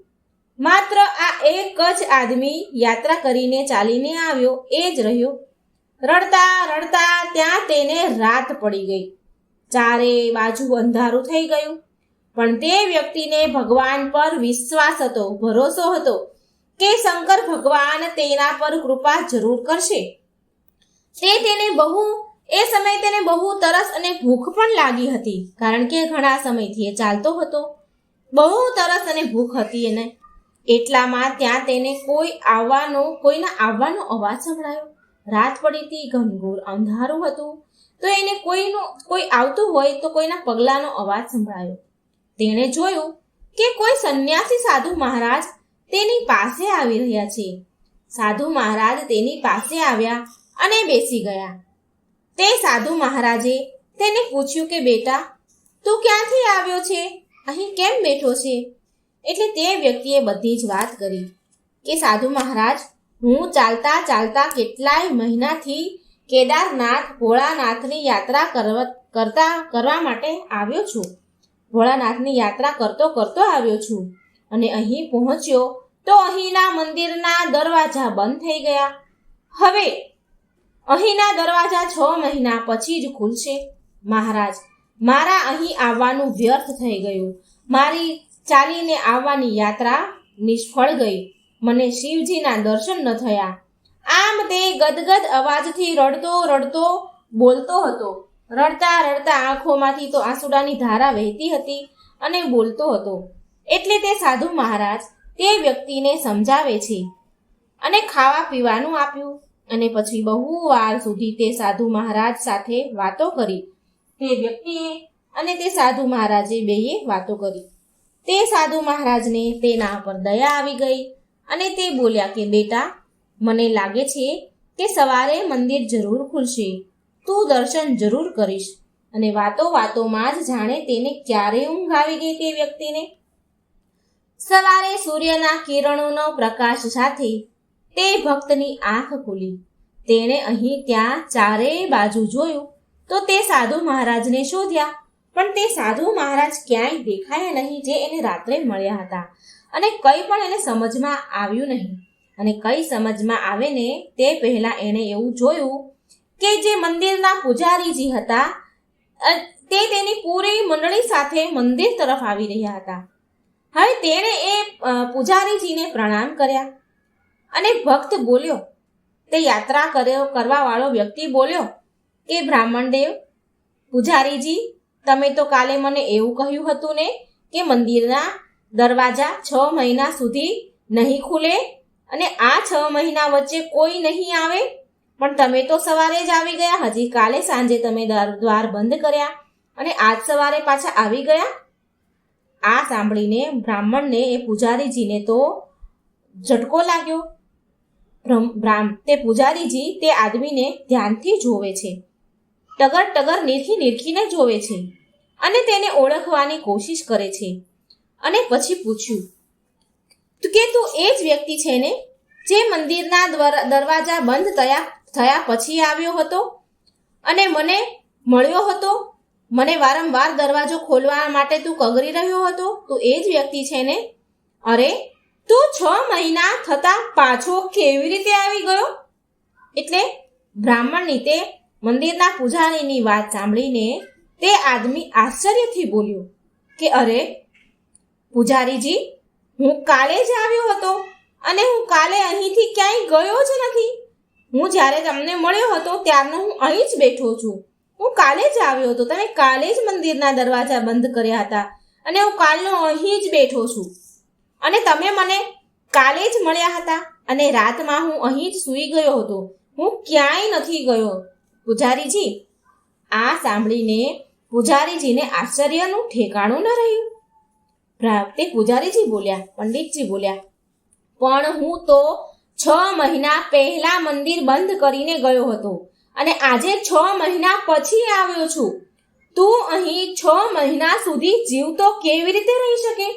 માત્ર આ એક જ આદમી યાત્રા કરીને ચાલીને આવ્યો એ જ રહ્યો. રડતા રડતા ત્યાં તેને રાત પડી ગઈ. ચારે બાજુ અંધારું થઈ ગયું. પણ તે વ્યક્તિને ભગવાન પર વિશ્વાસ હતો, ભરોસો હતો કે શંકર ભગવાન તેના પર કૃપા જરૂર કરશે. એ સમયે તેને બહુ તરસ અને ભૂખ પણ લાગી હતી, કારણ કે ઘણા સમયથી એ ચાલતો હતો. બહુ તરસ અને ભૂખ હતી એને. એટલામાં ત્યાં તેને કોઈના આવવાનો અવાજ સંભળાયો. રાત પડી હતી, ઘનઘોર અંધારું હતું, તો એને કોઈ આવતું હોય તો કોઈના પગલાંનો અવાજ સંભળાયો. તેણે જોયું કે કોઈ સંન્યાસી સાધુ મહારાજ તેની પાસે આવી રહ્યા છે. સાધુ મહારાજ તેની પાસે આવ્યા અને બેસી ગયા. તે સાધુ મહારાજે તેને પૂછ્યું કે બેટા, તું ક્યાંથી આવ્યો છે? અહીં કેમ બેઠો છે? એટલે તે વ્યક્તિએ બધી જ વાત કરી કે સાધુ મહારાજ, હું ચાલતા ચાલતા કેટલાય મહિનાથી કેદારનાથ ભોળાનાથની યાત્રા કરવા માટે આવ્યો છું. ભોળાનાથની યાત્રા કરતો આવ્યો છું અને અહીં પહોંચ્યો તો અહીંના મંદિરના દરવાજા બંધ થઈ ગયા. હવે અહીંના દરવાજા 6 મહિના પછી જ ખુલશે. મહારાજ, મારા અહીં આવવાનું વ્યર્થ થઈ ગયું. મારી ચાલીને આવવાની યાત્રા નિષ્ફળ ગઈ. મને શિવજીના દર્શન ન થયા. આમ તે ગદગદ અવાજથી રડતો બોલતો હતો. રડતા રડતા આંખોમાંથી તો આંસુડાની ધારા વહેતી હતી અને બોલતો હતો. એટલે તે સાધુ મહારાજ તે વ્યક્તિને સમજાવે છે અને ખાવા પીવાનું આપ્યું. અને પછી બહુ વાર સુધી તે સાધુ મહારાજ સાથે વાતો કરી. તે વ્યક્તિએ અને તે સાધુ મહારાજે બેએ વાતો કરી. તે સાધુ મહારાજને તેના પર દયા આવી ગઈ અને તે બોલ્યા કે બેટા, મને લાગે છે કે સવારે મંદિર જરૂર ખુલશે. તું દર્શન જરૂર કરીશ. અને વાતોમાં જ જાણે તેને ક્યારે ઊંઘ આવી ગઈ તે વ્યક્તિને. સવારે સૂર્યના કિરણોનો પ્રકાશ સાથે તે ભક્તની આંખ ખુલી. તેણે અહીં ત્યાં ચારેય બાજુ જોયું તો તે સાધુ મહારાજને શોધ્યા, પણ તે સાધુ મહારાજ ક્યાંય દેખાયા નહીં જે એને રાત્રે મળ્યા હતા. અને કંઈ પણ એને સમજમાં આવ્યું નહીં. અને કંઈ સમજમાં આવે ને તે પહેલાં એણે એવું જોયું કે જે મંદિરના પૂજારીજી હતા તે તેની પૂરી મંડળી સાથે મંદિર તરફ આવી રહ્યા હતા. હવે તેણે એ પૂજારીજીને પ્રણામ કર્યા અને ભક્ત બોલ્યો, તે યાત્રા કરવા વાળો વ્યક્તિ બોલ્યો કે બ્રાહ્મણદેવ, પૂજારીજી, તમે તો કાલે મને એવું કહ્યું હતું ને કે મંદિરના દરવાજા 6 મહિના સુધી નહીં ખુલે અને આ 6 મહિના વચ્ચે કોઈ નહીં આવે, પણ તમે તો સવારે જ આવી ગયા. હજી કાલે સાંજે તમે દ્વાર બંધ કર્યા અને આજ સવારે પાછા આવી ગયા. આ સાંભળીને બ્રાહ્મણને એ પૂજારીજીને તો ઝટકો લાગ્યો. તે પૂજારીજી તે આદમીને ધ્યાનથી જોવે છે, ટગર નીરખીને જોવે છે અને તેને ઓળખવાની કોશિશ કરે છે. અને પછી પૂછ્યું કે તું એ જ વ્યક્તિ છે ને જે મંદિરના દરવાજા બંધ થયા પછી આવ્યો હતો અને મને મળ્યો હતો? મને વારંવાર દરવાજો ખોલવા માટે તું કગરી રહ્યો હતો. તું એ જ વ્યક્તિ છે ને? અરે, તું 6 મહિના થતા પાછો કેવી રીતે આવી ગયો? એટલે બ્રાહ્મણની તે મંદિરના પૂજારીની વાત સાંભળીને તે આદમી આશ્ચર્યથી બોલ્યો કે અરે પૂજારીજી, હું કાલે જ આવ્યો હતો અને હું કાલે અહીંથી ક્યાંય ગયો જ નથી. હું જ્યારે તમને મળ્યો હતો ત્યારનો હું અહીં જ બેઠો છું. હું કાલે જ આવ્યો હતો. તમે કાલે જ મંદિરના દરવાજા બંધ કર્યા હતા અને હું કાલનો અહીં જ બેઠો છું. અને તમે મને કાલે જ મળ્યા હતા અને રાતમાં હું અહીં જ સૂઈ ગયો હતો. હું ક્યાંય નથી ગયો. પૂજારીજી, આ સાંભળીને પૂજારીજીને આશ્ચર્યનું ઠેકાણું ન રહ્યું. તે પૂજારીજી બોલ્યા, પંડિતજી બોલ્યા, પણ હું તો 6 મહિના પહેલા મંદિર બંધ કરીને ગયો હતો અને આજે 6 મહિના પછી આવ્યો છું. તું અહીં 6 મહિના સુધી જીવતો કેવી રીતે રહી શકે?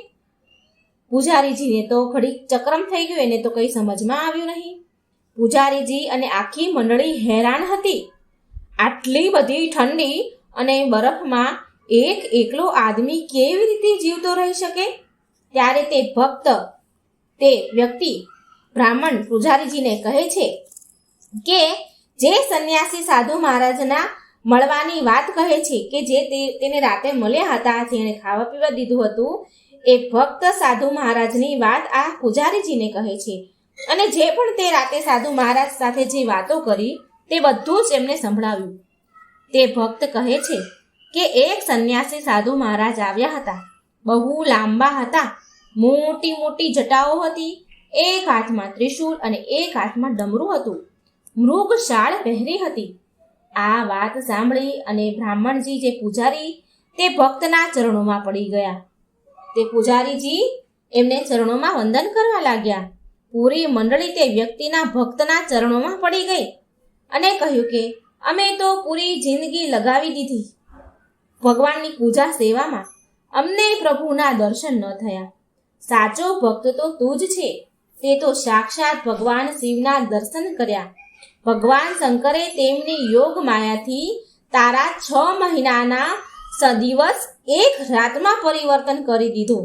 પૂજારીજીને તો ઘડીક ચક્રમ થઈ ગયું, એને તો કંઈ સમજમાં આવ્યું નહીં. પૂજારીજી અને આખી મંડળી હેરાન હતી. આટલી બધી ઠંડી અને બરફમાં એકલો આદમી કેવી રીતે જીવતો રહી શકે? ત્યારે તે વ્યક્તિ બ્રાહ્મણ પૂજારીજીને કહે છે કે જે સંન્યાસી સાધુ મહારાજના મળવાની વાત કહે છે, કે જે તેને રાતે મળ્યા હતા, જેણે ખાવા પીવા દીધું હતું, એ ભક્ત સાધુ મહારાજની વાત આ પૂજારીજીને કહે છે. અને જે પણ તે રાતે સાધુ મહારાજ સાથે જે વાતો કરી તે બધું જ એમને સંભળાવ્યું. તે ભક્ત કહે છે કે એક સંન્યાસી સાધુ મહારાજ આવ્યા હતા. બહુ લાંબા હતા, મોટી મોટી જટાઓ હતી, એક હાથમાં ત્રિશૂળ અને એક હાથમાં ડમરું હતું. મૃગ શાળ પહેરી હતી. આ વાત સાંભળી અને બ્રાહ્મણજી જે પૂજારી તે ભક્તના ચરણોમાં પડી ગયા. તે પૂજારીજી એમને ચરણોમાં વંદન કરવા લાગ્યા. પૂરી મંડળી તે વ્યક્તિના ભક્તના ચરણોમાં પડી ગઈ અને કહ્યું કે અમે તો પૂરી જિંદગી લગાવી દીધી ભગવાનની પૂજા સેવામાં, અમને પ્રભુના દર્શન ન થયા. સાચો ભક્ત તો તું જ છે. તે તો સાક્ષાત ભગવાન શિવના દર્શન કર્યા. ભગવાન શંકરે તેમની યોગ માયાથી તારા 6 મહિનાના દિવસ એક રાતમાં પરિવર્તન કરી દીધું.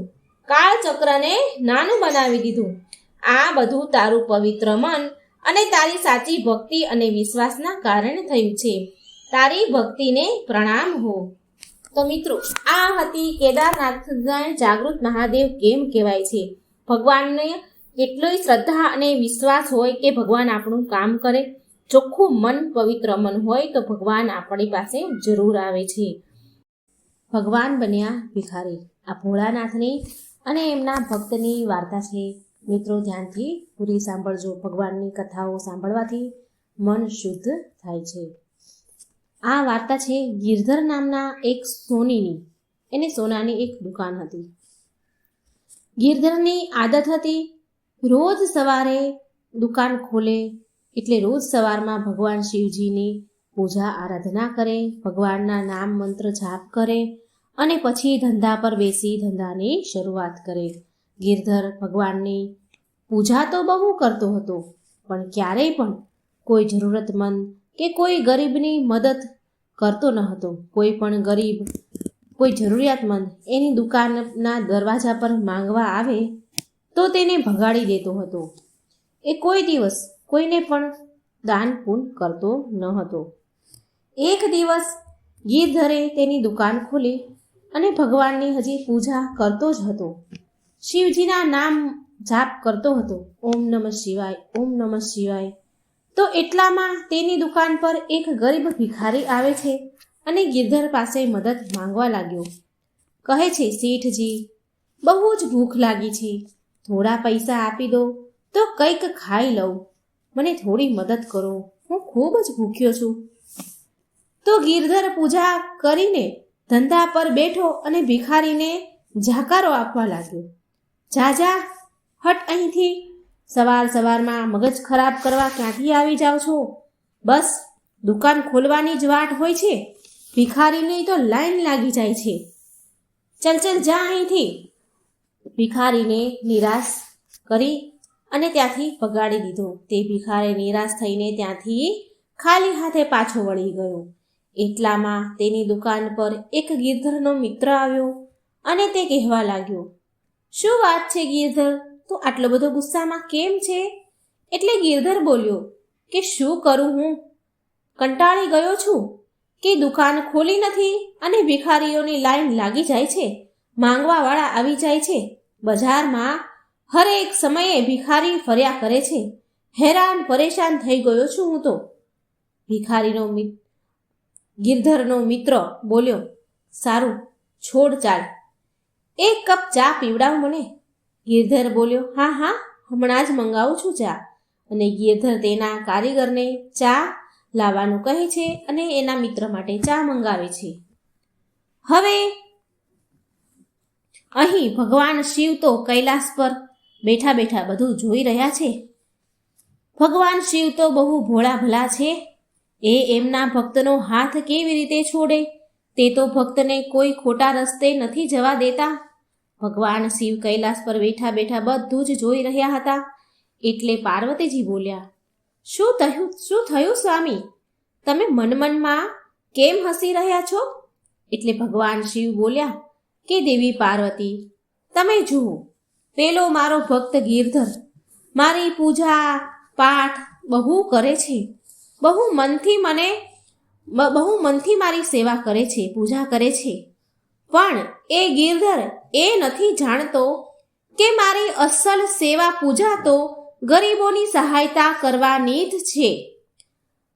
કાળચક્રને નાનું બનાવી દીધું. આ બધું તારું પવિત્ર મન અને તારી સાચી ભક્તિ અને વિશ્વાસના કારણે થયું છે. તારી ભક્તિને પ્રણામ હો. તો મિત્રો, આ હતી કેદારનાથના જાગૃત મહાદેવ કેમ કહેવાય છે. ભગવાનને કેટલી શ્રદ્ધા અને વિશ્વાસ હોય કે ભગવાન આપણું કામ કરે. ચોખ્ખું મન, પવિત્ર મન હોય તો ભગવાન આપણી પાસે જરૂર આવે છે. ભગવાન બન્યા ભિખારી. આ ભોળાનાથની અને એમના ભક્તની વાર્તા છે. મિત્રો, ધ્યાનથી પૂરી સાંભળજો. ભગવાનની કથાઓ સાંભળવાથી મન શુદ્ધ થાય છે. આ વાર્તા છે ગિરધર નામના એક સોનીની. એને સોનાની એક દુકાન હતી. ગિરધરની આદત હતી રોજ સવારે દુકાન ખોલે એટલે રોજ સવારમાં ભગવાન શિવજીની પૂજા આરાધના કરે, ભગવાનના નામ મંત્ર જાપ કરે અને પછી ધંધા પર બેસી ધંધાની શરૂઆત કરે. ગિરધર ભગવાનની પૂજા તો બહુ કરતો હતો, પણ ક્યારેય પણ કોઈ જરૂરતમંદ કે કોઈ ગરીબની મદદ કરતો ન હતો. કોઈ પણ ગરીબ, કોઈ જરૂરિયાતમંદ એની દુકાનના દરવાજા પર માંગવા આવે તો તેને ભગાડી દેતો હતો. એ કોઈ દિવસ કોઈને પણ દાન પૂન કરતો ન હતો. એક દિવસ ગિરધરે તેની દુકાન ખોલી અને ભગવાનની હજી પૂજા કરતો જ હતો. શિવજીના નામ જાપ કરતો હતો, ઓમ નમઃ શિવાય, ઓમ નમઃ શિવાય. તો એટલામાં તેની દુકાન પર એક ગરીબ ભિખારી આવે છે અને ગિરધર પાસે મદદ માંગવા લાગ્યો. કહે છે, શેઠજી, બહુ જ ભૂખ લાગી છે, થોડા પૈસા આપી દો તો કંઈક ખાઈ લઉં. મને થોડી મદદ કરો, હું ખૂબ જ ભૂખ્યો છું. તો ગિરધર પૂજા કરીને ધંધા પર બેઠો અને ભિખારીને જાકારો આપવા લાગ્યો. જા જા, હટ અહીંથી. સવારમાં મગજ ખરાબ કરવા ક્યાંથી આવી જાઓ છો? બસ દુકાન ખોલવાની જ વાટ હોય છે. ભિખારીની તો લાઈન લાગી જાય છે. ચલ જા અહીંથી. ભિખારીને નિરાશ કરી અને ત્યાંથી ભગાડી દીધો. તે ભિખારી નિરાશ થઈને ત્યાંથી ખાલી હાથે પાછો વળી ગયો. એટલામાં તેની દુકાન પર એક ગિરધરનો મિત્ર આવ્યો અને તે કહેવા લાગ્યો, શું વાત છે ગિરધર, તું આટલો બધો ગુસ્સામાં કેમ છે? એટલે ગિરધર બોલ્યો કે શું કરું, હું કંટાળી ગયો છું કે દુકાન ખોલી નથી અને ભિખારીઓની લાઈન લાગી જાય છે, માંગવાવાળા આવી જાય છે, બજારમાં હરેક સમયે ભિખારી ફર્યા કરે છે, હેરાન પરેશાન થઈ ગયો છું હું તો. ગિરધરનો મિત્ર બોલ્યો, સારું છોડ, ચાલ એક કપ ચા પીવડાવ મને. ગિરધર બોલ્યો, હા હમણાં જ મંગાવું છું ચા. અને ગિરધર તેના કારીગરને ચા લાવવાનું કહે છે અને એના મિત્ર માટે ચા મંગાવે છે. હવે અહીં ભગવાન શિવ તો કૈલાસ પર બેઠા બેઠા બધું જોઈ રહ્યા છે. ભગવાન શિવ તો બહુ ભોળા ભલા છે. એ એમના ભક્તનો હાથ કેવી રીતે છોડે? તે તો ભક્તને કોઈ ખોટા રસ્તે નથી જવા દેતા. ભગવાન શિવ કૈલાસ પર બેઠા બેઠા બધું જ જોઈ રહ્યા હતા. એટલે પાર્વતીજી બોલ્યા, શું થયું સ્વામી? તમે મનમાં કેમ હસી રહ્યા છો? એટલે ભગવાન શિવ બોલ્યા કે દેવી પાર્વતી, તમે જુઓ, પેલો મારો ભક્ત ગિરધર મારી પૂજા પાઠ બહુ કરે છે. બહુ મનથી મારી સેવા કરે છે, પૂજા કરે છે. પણ એ ગિરધર એ નથી જાણતો કે મારી અસલ સેવા પૂજા તો ગરીબોની સહાયતા કરવાની જ છે.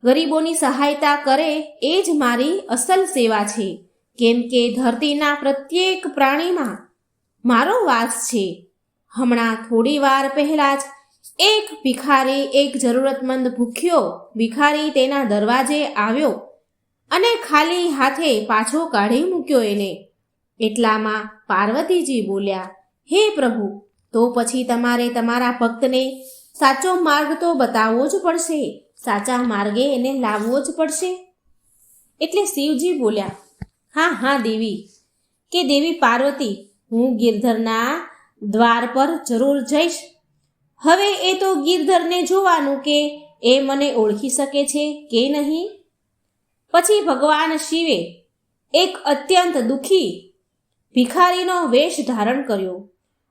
ગરીબોની સહાયતા કરે એ જ મારી અસલ સેવા છે. કેમ કે ધરતીના પ્રત્યેક પ્રાણીમાં મારો વાસ છે. હમણાં થોડી વાર પહેલા જ એક ભિખારી, એક જરૂરતમંદ ભૂખ્યો ભિખારી તેના દરવાજે આવ્યો અને ખાલી હાથે પાછો કાઢી મૂક્યો એને. એટલામાં પાર્વતીજી બોલ્યા, હે પ્રભુ, તો પછી તમારે તમારા ભક્તને સાચો માર્ગ તો બતાવવો જ પડશે, સાચા માર્ગે એને લાવવો જ પડશે. એટલે શિવજી બોલ્યા, હા હા દેવી, કે દેવી પાર્વતી, હું ગિરધરના દ્વાર પર જરૂર જઈશ. હવે એ તો ગિરધરને જોવાનું કે એ મને ઓળખી શકે છે કે નહીં. પછી ભગવાન શિવે એક અત્યંત દુઃખી ભિખારીનો વેશ ધારણ કર્યો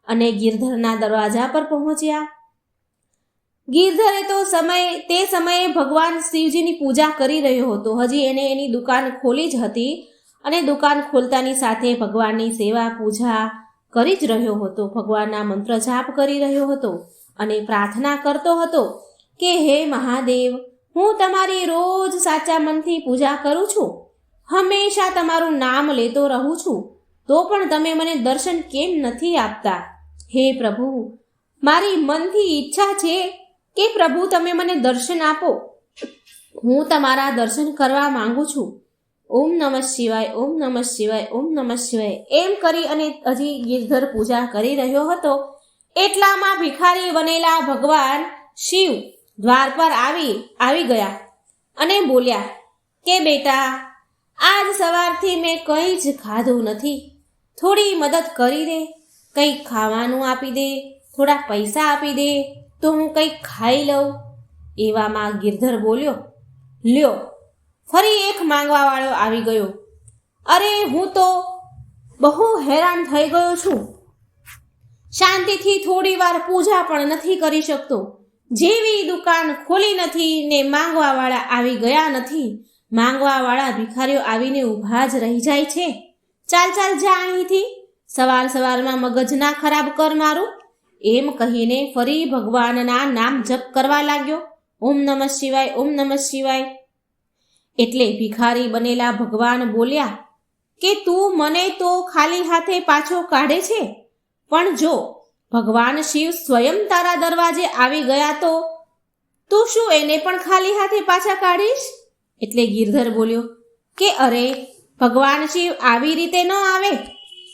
અને ગિરધરના દરવાજા પર પહોંચ્યા. ગિરધરે તો તે સમયે ભગવાન શિવજીની પૂજા કરી રહ્યો હતો. હજી એને એની દુકાન ખોલી જ હતી અને દુકાન ખોલતાની સાથે ભગવાનની સેવા પૂજા કરી જ રહ્યો હતો. ભગવાનના મંત્ર જાપ કરી રહ્યો હતો અને પ્રાર્થના કરતો હતો કે હે મહાદેવ, હું તમારી રોજ સાચા મનથી પૂજા કરું છું, હંમેશા તમારું નામ લેતો રહું છું, તો પણ તમે મને દર્શન કેમ નથી આપતા? હે પ્રભુ, મારી મનથી ઈચ્છા છે કે પ્રભુ તમે મને દર્શન આપો. હું તમારા દર્શન કરવા માંગુ છું. ઓમ નમઃ શિવાય, ઓમ નમઃ શિવાય, ઓમ નમઃ શિવાય એમ કરી અને હજી ગિરધર પૂજા કરી રહ્યો હતો. એટલામાં ભિખારી બનેલા ભગવાન શિવ દ્વાર પર આવી ગયા અને બોલ્યા કે બેટા, આજ સવારથી મેં કંઈ જ ખાધું નથી, થોડી મદદ કરી દે, કંઈક ખાવાનું આપી દે, થોડા પૈસા આપી દે તો હું કંઈક ખાઈ લઉં. એવામાં ગિરધર બોલ્યો, લ્યો, ફરી એક માંગવાવાળો આવી ગયો. અરે, હું તો બહુ હેરાન થઈ ગયો છું, શાંતિથી થોડી વાર પૂજા પણ નથી કરી શકતો. જેવી દુકાન ખોલી નથી ને માંગવાવાળા આવી ગયા નથી. માંગવાવાળા ભિખારીઓ આવીને ઊભા જ રહી જાય છે. ચાલ ચાલ જા અહીંથી, સવારમાં મગજ ના ખરાબ કર મારું. એમ કહીને ફરી ભગવાનના નામ જપ કરવા લાગ્યો. ઓમ નમઃ શિવાય, ઓમ નમઃ શિવાય. એટલે ભિખારી બનેલા ભગવાન બોલ્યા કે તું મને તો ખાલી હાથે પાછો કાઢે છે, પણ જો ભગવાન શિવ સ્વયં તારા દરવાજે આવી ગયા તો તું શું એને પણ ખાલી હાથે પાછા કાઢીશ? એટલે ગિરધર બોલ્યો કે અરે, ભગવાન શિવ આવી રીતે ન આવે.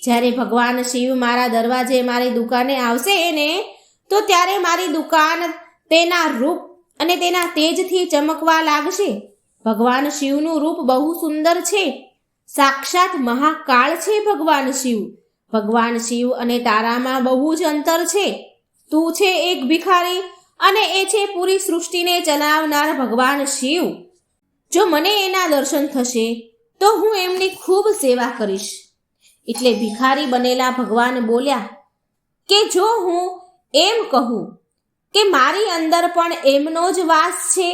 જ્યારે ભગવાન શિવ મારા દરવાજે મારી દુકાને આવશે એને તો ત્યારે મારી દુકાન તેના રૂપ અને તેના તેજથી ચમકવા લાગશે. ભગવાન શિવનું રૂપ બહુ સુંદર છે, સાક્ષાત મહાકાળ છે ભગવાન શિવ. ભગવાન શિવ અને તારામાં બહુ જ અંતર છે. તું છે એક ભિખારી અને એ છે પૂરી સૃષ્ટિને ચલાવનાર ભગવાન શિવ. જો મને એના દર્શન થશે તો હું એમની ખૂબ સેવા કરીશ. એટલે ભિખારી બનેલા ભગવાન બોલ્યા કે જો હું એમ કહું કે મારી અંદર પણ એમનો જ વાસ છે,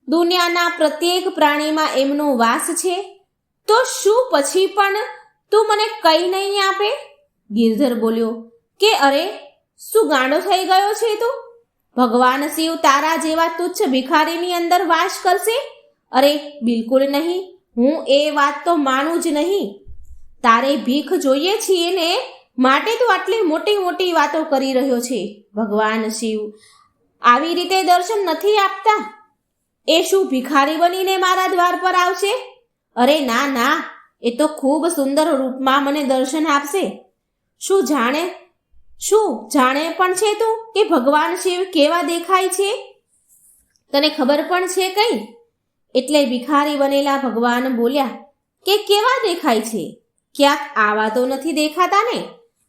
દુનિયાના પ્રત્યેક પ્રાણીમાં એમનો વાસ છે, તો શું પછી પણ તું મને કંઈ નહીં આપે? ગિરધર બોલ્યો કે અરે, શું ગાંડો થઈ ગયો છે તું? ભગવાન શિવ તારા જેવા તુચ્છ ભિખારીની અંદર વાસ કરશે? અરે બિલકુલ નહીં, હું એ વાત તો માનું જ નહીં. તારે ભીખ જોઈએ છીએ ને માટે તું આટલી મોટી મોટી વાતો કરી રહ્યો છે. ભગવાન શિવ આવી રીતે દર્શન નથી આપતા. એ શું ભિખારી બનીને મારા દ્વાર પર આવશે? અરે ના ના, એ તો ખૂબ સુંદર રૂપમાં મને દર્શન આપશે. શું જાણે પણ છે તું કે ભગવાન શિવ કેવા દેખાય છે? તને ખબર પણ છે કઈ? એટલે ભિખારી બનેલા ભગવાન બોલ્યા કે કેવા દેખાય છે? ક્યાંક આવા તો નથી દેખાતા ને?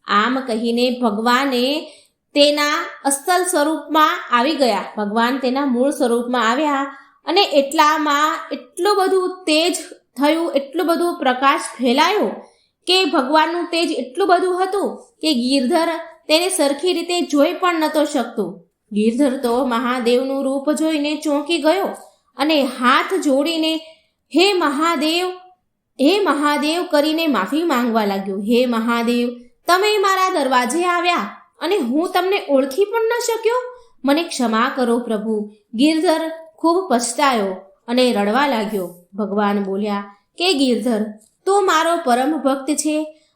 આમ કહીને ભગવાને તેના અસલ સ્વરૂપમાં આવી ગયા. ભગવાન તેના મૂળ સ્વરૂપમાં આવ્યા અને એટલામાં એટલું બધું તેજ થયું, એટલું બધું પ્રકાશ ફેલાયો કે ભગવાનનું તેજ એટલું બધું હતું કે ગિરધર તેને સરખી રીતે જોઈ પણ નહોતો શકતો. ગિરધર તો મહાદેવનું રૂપ જોઈને ચોંકી ગયો અને હાથ જોડીને હે મહાદેવ કરીને માફી માંગવા લાગ્યો. હે મહાદેવ, તમે મારા દરવાજે આવ્યા અને હું તમને ઓળખી પણ ન શક્યો. મને ક્ષમા કરો પ્રભુ. ગિરધર ખૂબ પછતાયો અને રડવા લાગ્યો. ભગવાન બોલ્યા કે ગિરધર, તું મારો પરમ ભક્ત છે,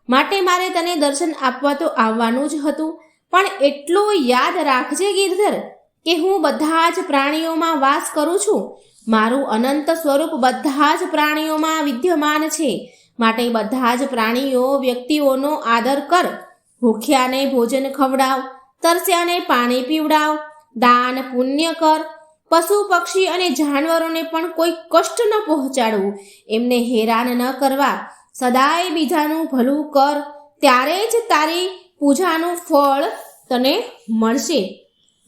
માટે મારે તને દર્શન આપવા તો આવવાનું જ હતું. પણ એટલું યાદ રાખજે ગિરધર કે હું બધા જ પ્રાણીઓમાં વાસ કરું છું. મારું અનંત સ્વરૂપ બધા જ પ્રાણીઓમાં વિદ્યમાન છે. માટે બધા જ વ્યક્તિઓનો આદર કર. ભૂખ્યાને ભોજન ખવડાવ, તરસ્યાને પાણી પીવડાવ, દાન પુણ્ય કર. પશુ પક્ષી અને જાનવરોને પણ કોઈ કષ્ટ ન પહોંચાડવું, એમને હેરાન ન કરવા. સદાય બીજાનું ભલું કર, ત્યારે જ તારી પૂજાનું ફળ તને મળશે.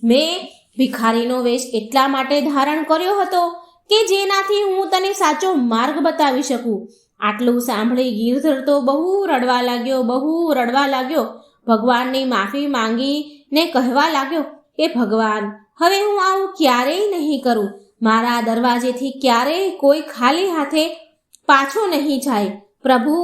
મેં ભિખારીનો વેશ એટલા માટે ધારણ કર્યો હતો કે જેનાથી હું તને સાચો માર્ગ બતાવી શકું. આટલું સાંભળી ગિરધર તો બહુ રડવા લાગ્યો. ભગવાનની માફી માંગીને કહેવા લાગ્યો કે ભગવાન, હવે હું આવું ક્યારેય નહીં કરું. મારા દરવાજેથી ક્યારેય કોઈ ખાલી હાથે પાછો નહીં જાય. પ્રભુ,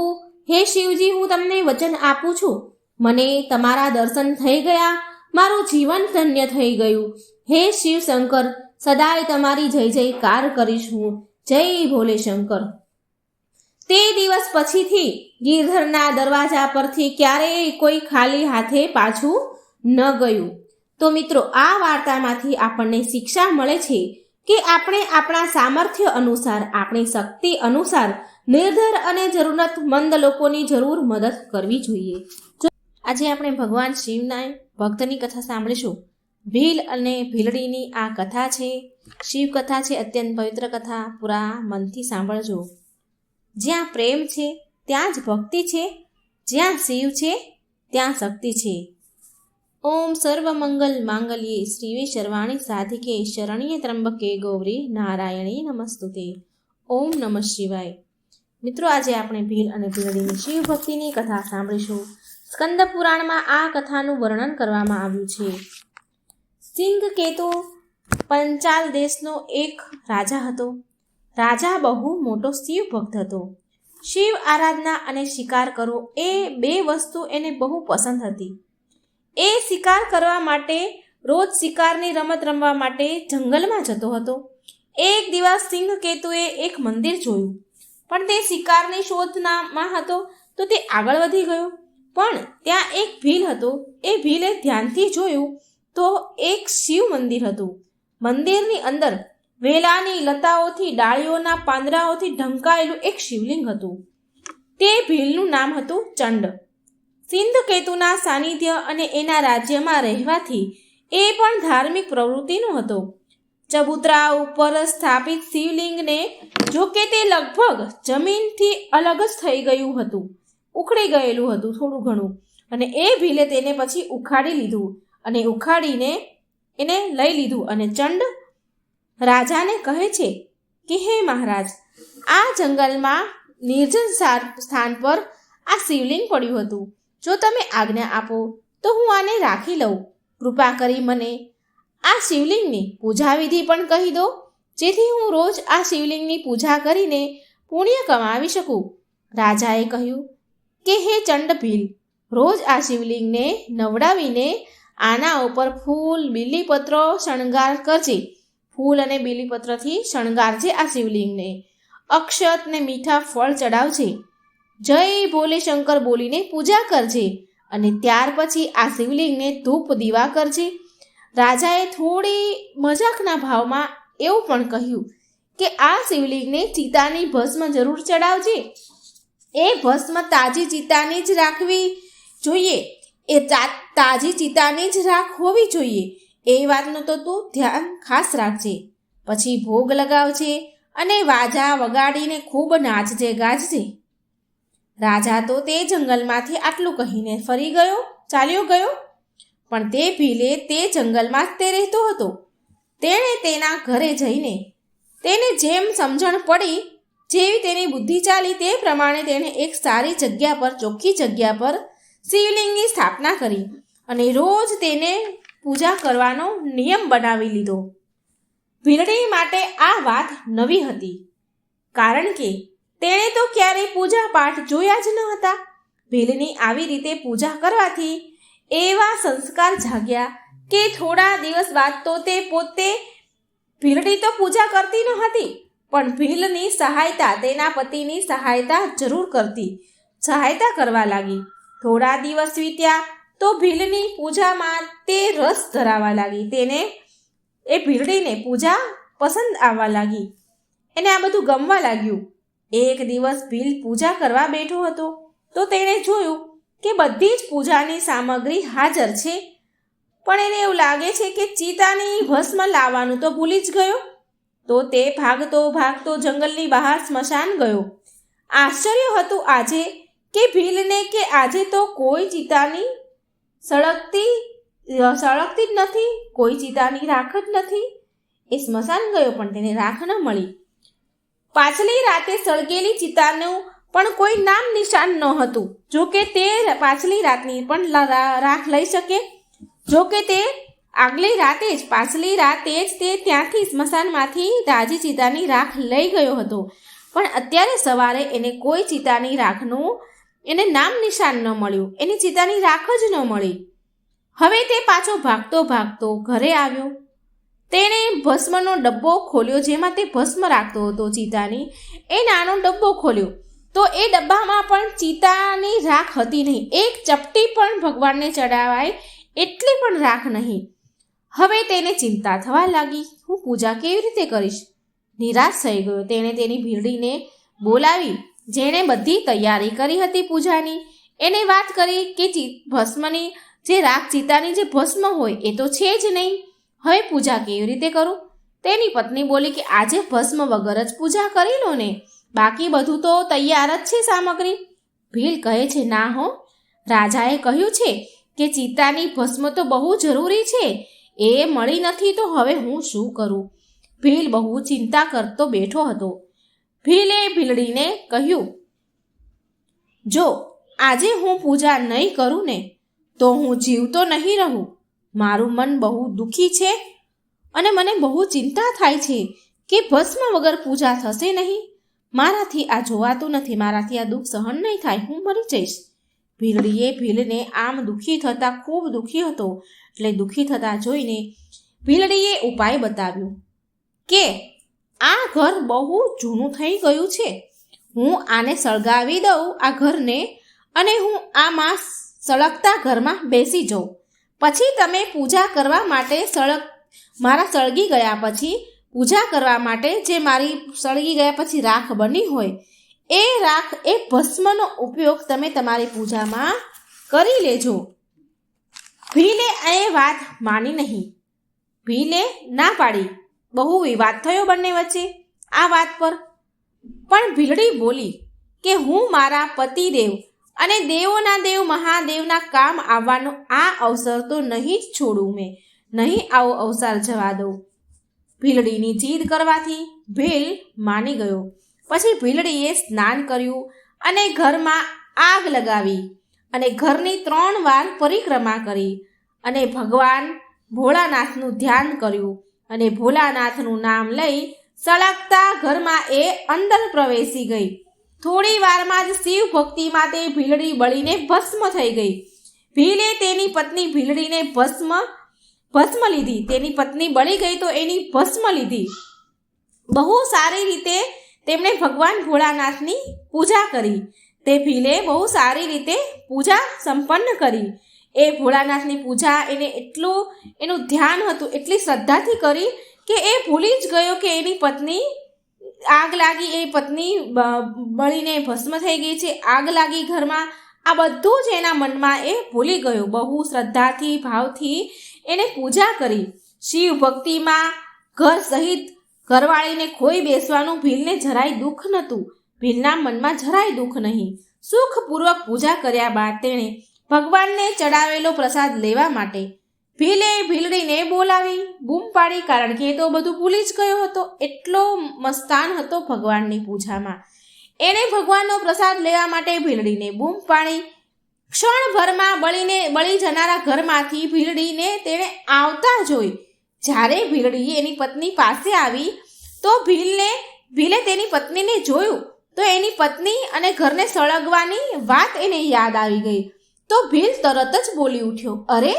હે શિવજી, હું તમને વચન આપું છું, મને તમારા દર્શન થઈ ગયા, મારું જીવન ધન્ય થઈ ગયું. હે શિવ શંકર, સદાય તમારી જય જયકાર કરીશ હું. જય ભોલે શંકર. તે દિવસ પછીથી ગિરધરના દરવાજા પરથી ક્યારેય કોઈ ખાલી હાથે પાછું ન ગયું. તો મિત્રો, આ વાર્તામાંથી આપણને શિક્ષા મળે છે કે આપણે આપણા સામર્થ્ય અનુસાર, આપણી શક્તિ અનુસાર નિર્ધર અને જરૂરતમંદ લોકોની જરૂર મદદ કરવી જોઈએ. આજે આપણે ભગવાન શિવના ભક્તની કથા સાંભળીશું. ભીલ અને ભીલડીની આ કથા છે, શિવ કથા છે, અત્યંત પવિત્ર કથા. પૂરા મનથી સાંભળજો. જ્યાં પ્રેમ છે ત્યાં જ ભક્તિ છે, જ્યાં શિવ છે ત્યાં શક્તિ છે. ઓમ સર્વમંગલ માંગલ્યે શ્રીવે સર્વાણી સાધિકે શરણ્ય ત્રંબકે ગૌરી નારાયણી નમસ્તુતે. ઓમ નમઃ શિવાય. મિત્રો, આજે આપણે ભીલ અને ભીલડીની શિવ ભક્તિની કથા સાંભળીશું. સ્કંદ પુરાણમાં આ કથાનું વર્ણન કરવામાં આવ્યું છે. સિંહકેતુ પંચાલ દેશનો એક રાજા હતો. રાજા બહુ મોટો શિવ ભક્ત હતો. શિવ આરાધના અને શિકાર કરવો એ બે વસ્તુ એને બહુ પસંદ હતી. એ શિકાર કરવા માટે રોજ શિકારની રમત રમવા માટે જંગલમાં જતો હતો. એક દિવસ સિંહકેતુએ એક મંદિર જોયું, પણ તે શિકારની શોધમાં હતો તો તે આગળ વધી ગયો. પણ ત્યાં એક ભીલ હતો. એ ભીલે ધ્યાનથી જોયું તો એક શિવ મંદિર હતું. મંદિરની અંદર વેલાની લતાઓથી, ડાળીઓના પાંદડાઓથી ઢંકાયેલું એક શિવલિંગ હતું. તે ભીલનું નામ હતું ચંડ. સિંહકેતુના સાનિધ્ય અને એના રાજ્યમાં રહેવાથી એ પણ ધાર્મિક પ્રવૃત્તિનો હતો. ચબૂતરા ઉપર સ્થાપિત શિવલિંગને જોકે તે લગભગ જમીનથી અલગ જ થઈ ગયું હતું, ઉખડી ગયેલું હતું થોડું ઘણું, અને એ ભીલે તેને પછી ઉખાડીને એને લઈ લીધું. અને ચંડ રાજાને કહે છે કે હે મહારાજ, આ જંગલમાં નિર્જન સ્થાન પર આ શિવલિંગ પડ્યું હતું. જો તમે આજ્ઞા આપો તો હું આને રાખી લઉં. કૃપા કરી મને આ શિવલિંગની પૂજા વિધિ પણ કહી દો, જેથી હું રોજ આ શિવલિંગની પૂજા કરીને પુણ્ય કમાવી શકું. રાજાએ કહ્યું કે હે ચંડભીલ, રોજ આ શિવલિંગને નવડાવીને આના ઉપર ફૂલ, બીલીપત્રો શણગાર કરજે. ફૂલ અને બીલીપત્રથી શણગારજે આ શિવલિંગને. અક્ષત ને મીઠા ફળ ચડાવજે. જય ભોલે શંકર બોલીને પૂજા કરજે. અને ત્યાર પછી આ શિવલિંગને ધૂપ દીવા કરજે. રાજાએ થોડી મજાકના ભાવમાં એવું પણ કહ્યું કે આ શિવલિંગને ચિતાની ભસ્મ જરૂર ચડાવજે. એ ભસ્મ તાજી ચિતાની જ રાખવી જોઈએ, એ તાજી ચિતાની જ રાખ હોવી જોઈએ, એ વાતનું તો તું ધ્યાન ખાસ રાખજે. પછી ભોગ લગાવજે અને વાજા વગાડીને ખૂબ નાચજે ગાજજે. રાજા તો તે જંગલમાંથી આટલું કહીને ફરી ચાલ્યો ગયો. પણ તે ભીલે તે જંગલમાં જ તે રહેતો હતો. તેણે તેના ઘરે જઈને તેને જેમ સમજણ પડી, જેવી તેની બુદ્ધિ ચાલી, તે પ્રમાણે તેણે એક સારી જગ્યા પર, ચોખ્ખી જગ્યા પર શિવલિંગની સ્થાપના કરી અને રોજ તેને પૂજા કરવાનો નિયમ બનાવી લીધો. ભીલડી માટે આ વાત નવી હતી, કારણ કે તેણે તો ક્યારેય પૂજા પાઠ જોયા જ ન હતા. ભીલની આવી રીતે પૂજા કરવાથી એવા સંસ્કાર જાગ્યા કે થોડા દિવસ બાદ તો તે પોતે, ભીલડી તો પૂજા કરતી ન હતી, પણ ભીલની સહાયતા, તેના પતિની સહાયતા જરૂર કરતી, સહાયતા કરવા લાગી. થોડા દિવસ વીત્યા તો ભીલની પૂજામાં તે રસ ધરાવા લાગી. તેને, એ ભીલડીને પૂજા પસંદ આવવા લાગી. એને આ બધું ગમવા લાગ્યું. એક દિવસ ભીલ પૂજા કરવા બેઠો હતો તો તેણે જોયું કે બધી જ પૂજાની સામગ્રી હાજર છે, પણ એને એવું લાગે છે કે ચિતાની ભસ્મ લાવવાનું તો ભૂલી જ ગયો. તો તે ભાગતો ભાગતો જંગલની બહાર સ્મશાન ગયો. આશ્ચર્ય હતું આજે કે ભીલને કે આજે તો કોઈ ચિતાની સળગતી જ નથી, કોઈ ચિતાની રાખ જ નથી. એ સ્મશાન ગયો પણ તેને રાખ ન મળી. પાછલી રાતે સળગેલી ચિતાનું પણ કોઈ નામ નિશાન ન હતું. જો કે તે પાછલી રાતની પણ રાખ લઈ શકે. જો કે તે આગલી રાતે જ, પાછલી રાતે જ તે ત્યાંથી સ્મશાનમાંથી તાજી ચિતાની રાખ લઈ ગયો હતો. પણ અત્યારે સવારે એને કોઈ ચિતાની રાખનું એને નામ નિશાન ન મળ્યું. એની ચિતાની રાખ જ ન મળી. હવે તે પાછો ભાગતો ભાગતો ઘરે આવ્યો. તેણે ભસ્મનો ડબ્બો ખોલ્યો, જેમાં તે ભસ્મ રાખતો હતો ચિતાની. એ નાનો ડબ્બો ખોલ્યો તો એ ડબ્બામાં પણ ચિતાની રાખ હતી નહીં. એક ચપટી પણ ભગવાનને ચડાવાય એટલી પણ રાખ નહીં. હવે તેને ચિંતા થવા લાગી, હું પૂજા કેવી રીતે કરીશ? નિરાશ થઈ ગયો. તેણે તેની ભીલડીને બોલાવી, જેણે બધી તૈયારી કરી હતી પૂજાની. એને વાત કરી કે ભસ્મની જે રાખ, ચિતાની જે ભસ્મ હોય એ તો છે જ નહીં. હવે પૂજા કેવી રીતે કરું? તેની પત્ની બોલી કે આજે ભસ્મ વગર જ પૂજા કરી લો ને, બાકી બધું તો તૈયાર જ છે સામગ્રી. ભીલ કહે છે, ના હો, રાજાએ કહ્યું છે કે ચિતાની ભસ્મ તો બહુ જરૂરી છે, એ મળી નથી તો હવે હું શું કરું? ભીલ બહુ ચિંતા કરતો બેઠો હતો. ભીલે ભીલડીને કહ્યું, જો આજે હું પૂજા નહીં કરું ને તો હું જીવતો નહીં રહું. મારું મન બહુ દુઃખી છે અને મને બહુ ચિંતા થાય છે કે ભસ્મ વગર પૂજા થશે નહીં. મારાથી આ જોવાતું નથી, મારાથી આ દુઃખ સહન નહીં થાય, હું મરી જઈશ. ભીલડીએ ભીલને આમ દુઃખી થતા, ખૂબ દુઃખી હતો, એટલે દુઃખી થતા જોઈને ભીલડીએ ઉપાય બતાવ્યો કે આ ઘર બહુ જૂનું થઈ ગયું છે, હું આને સળગાવી દઉં આ ઘરને, અને હું આમાં સળગતા ઘરમાં બેસી જાઉં. પછી તમે પૂજા કરવા માટે મારા સળગી ગયા પછી પૂજા કરવા માટે જે મારી સળગી ગયા પછી રાખ બની હોય એ રાખ, એ ભસ્મનો ઉપયોગ તમે તમારી પૂજામાં કરી લેજો. ભીલે એ વાત માની નહીં. ભીલે ના પાડી. બહુ વિવાદ થયો બંને વચ્ચે આ વાત પર. પણ ભીલડી બોલી કે હું મારા પતિદેવ અને દેવોના દેવ મહાદેવના કામ આવવાનો આ અવસર તો નહીં જ છોડું, મેં નહીં આવો અવસર જવા દઉં. ભીલડીની જીદ કરવાથી ભીલ માની ગયો. પછી ભીલડીએ સ્નાન કર્યું અને ઘરમાં આગ લગાવી અને ઘરની 3 વાર પરિક્રમા કરી અને ભગવાન ભોળાનાથનું ધ્યાન કર્યું અને ભોલાનાથનું નામ લઈ સળગતા ઘરમાં એ અંદર પ્રવેશી ગઈ. થોડી વારમાં જ શિવ ભક્તિમાં તે ભીલડી બળીને ભસ્મ થઈ ગઈ. ભીલે તેની પત્ની ભીલડીને ભસ્મ લીધી. તેની પત્ની બળી ગઈ તો એની ભસ્મ લીધી. બહુ સારી રીતે તેમણે ભગવાન ભોળાનાથની પૂજા કરી. તે ભીલે બહુ સારી રીતે પૂજા સંપન્ન કરી. એ ભોળાનાથની પૂજા એને એનું ધ્યાન હતું, એટલી શ્રદ્ધાથી કરી કે એ ભૂલી જ ગયો કે એની પત્ની આગ લાગી, એ પત્ની બળીને ભસ્મ થઈ ગઈ છે, આગ લાગી ઘરમાં. આ બધું જ એના મનમાં એ ભૂલી ગયો. બહુ શ્રદ્ધાથી ભાવથી એને પૂજા કરી. શિવ ભક્તિમાં ઘર સહિત ઘરવાળીને ખોઈ બેસવાનું ભીલને જરાય દુઃખ નહોતું. ભીલના મનમાં જરાય દુઃખ નહીં. સુખપૂર્વક પૂજા કર્યા બાદ તેણે ભગવાનને ચડાવેલો પ્રસાદ લેવા માટે ભીલે ભીલડીને બોલાવી, બૂમ પાડી, કારણ કે એ તો બધું ભૂલી જ ગયો હતો. એટલો મસ્તાન હતો ભગવાનની પૂજામાં. એણે ભગવાનનો પ્રસાદ લેવા માટે ભીલડીને બૂમ પાડી. ક્ષણભરમાં બળી જનારા ઘરમાંથી ભીલડીને તેણે આવતા જોઈ. જ્યારે ભીલડી એની પત્ની પાસે આવી તો ભીલે તેની પત્નીને જોયું તો એની પત્ની અને ઘરને સળગવાની વાત એને યાદ આવી ગઈ. તો ભીલ તરત જ બોલી ઉઠ્યો, અરે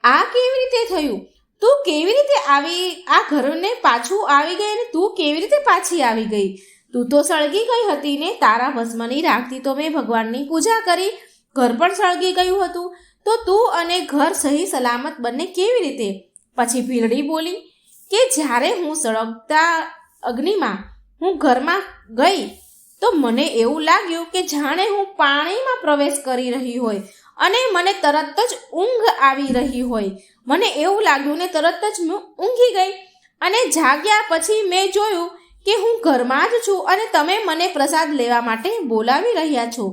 આ કેવી રીતે થયું? તું કેવી રીતે આવી આ ઘરને પાછું આવી ગઈ અને તું કેવી રીતે પાછી આવી ગઈ? તું તો સળગી ગઈ હતી ને. તારા ભસ્મની રાખથી તો મેં ભગવાનની પૂજા કરી, ઘર પણ સળગી ગયું હતું, તો તું અને ઘર સહી સલામત બંને કેવી રીતે? પછી ભીલડી બોલી કે જ્યારે હું સળગતા અગ્નિમાં હું ઘરમાં ગઈ તો મને એવું લાગ્યું કે જાણે હું પાણીમાં પ્રવેશ કરી રહી હોય અને મને તરત જ ઊંઘ આવી રહી હોય. મને એવું લાગ્યું ને તરત જ હું ઊંઘી ગઈ અને જાગ્યા પછી મેં જોયું કે હું ઘરમાં જ છું અને તમે મને પ્રસાદ લેવા માટે બોલાવી રહ્યા છો.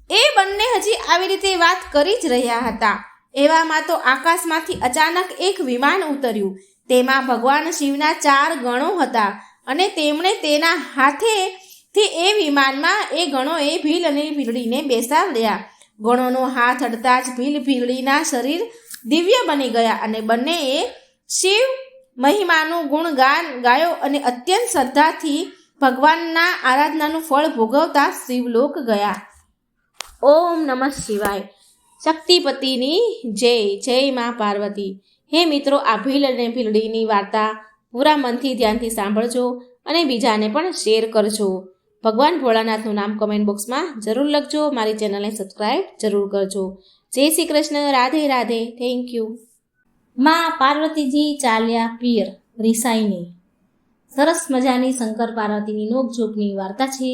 એ બંને હજી આવી રીતે વાત કરી જ રહ્યા હતા. એવામાં તો આકાશમાંથી અચાનક એક વિમાન ઉતર્યું. તેમાં ભગવાન શિવના 4 ગણો હતા અને તેમણે તેના હાથેથી એ વિમાનમાં એ ગણોએ ભીલ અને ભીલડીને બેસાડ્યા. ગણોનો હાથ અડતા જ ભીલડીના શરીર દિવ્ય બની ગયા અને બંનેએ શિવ મહિમાનું ગુણગાન ગાયો અને અત્યંત શ્રદ્ધાથી ભગવાનના આરાધનાનું ફળ ભોગવતા શિવલોક ગયા. ઓમ નમઃ શિવાય. શક્તિપતિની જય. જય મા પાર્વતી. હે મિત્રો, આ ભીલ અને ભીલડીની વાર્તા પૂરા મનથી ધ્યાનથી સાંભળજો અને બીજાને પણ શેર કરજો. ભગવાન ભોળાનાથનું નામ કમેન્ટ બોક્સમાં જરૂર લખજો. મારી ચેનલને સબસ્ક્રાઈબ જરૂર કરજો. જય શ્રી કૃષ્ણ. રાધે રાધે. Thank you. માં પાર્વતીજી ચાલ્યા પીર રિસાઈને. સરસ મજાની શંકર પાર્વતીની નોકઝોકની વાર્તા છે.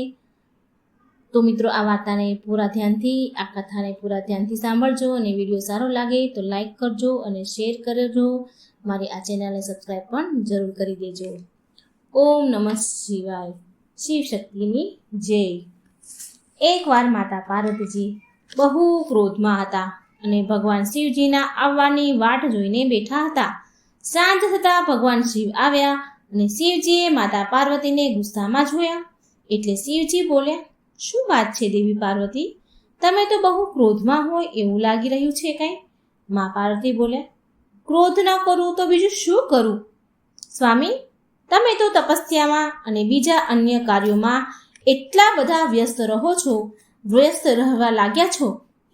તો મિત્રો, આ વાર્તાને પૂરા ધ્યાનથી, આ કથાને પૂરા ધ્યાનથી સાંભળજો અને વિડીયો સારો લાગે તો લાઈક કરજો અને શેર કરજો. મારી આ ચેનલને સબસ્ક્રાઈબ પણ જરૂર કરી દેજો. ઓમ નમઃ શિવાય. શિવ શક્તિની જય. એકવાર માતા પાર્વતીજી બહુ ક્રોધમાં હતા અને ભગવાન શિવજીના આવવાની વાટ જોઈને બેઠા હતા. સાંજ થતાં ભગવાન શિવ આવ્યા અને શિવજીએ માતા પાર્વતીને ગુસ્સામાં જોયા. એટલે શિવજી બોલ્યા, શું વાત છે દેવી પાર્વતી? તમે તો બહુ ક્રોધમાં હોય એવું લાગી રહ્યું છે કંઈ? મા પાર્વતી બોલ્યા, ક્રોધ ન કરું તો બીજું શું કરું? સ્વામી, તમે તો તપસ્યામાં અને બીજા અન્ય કાર્યોમાં એટલા બધા વ્યસ્ત રહેવા લાગ્યા છો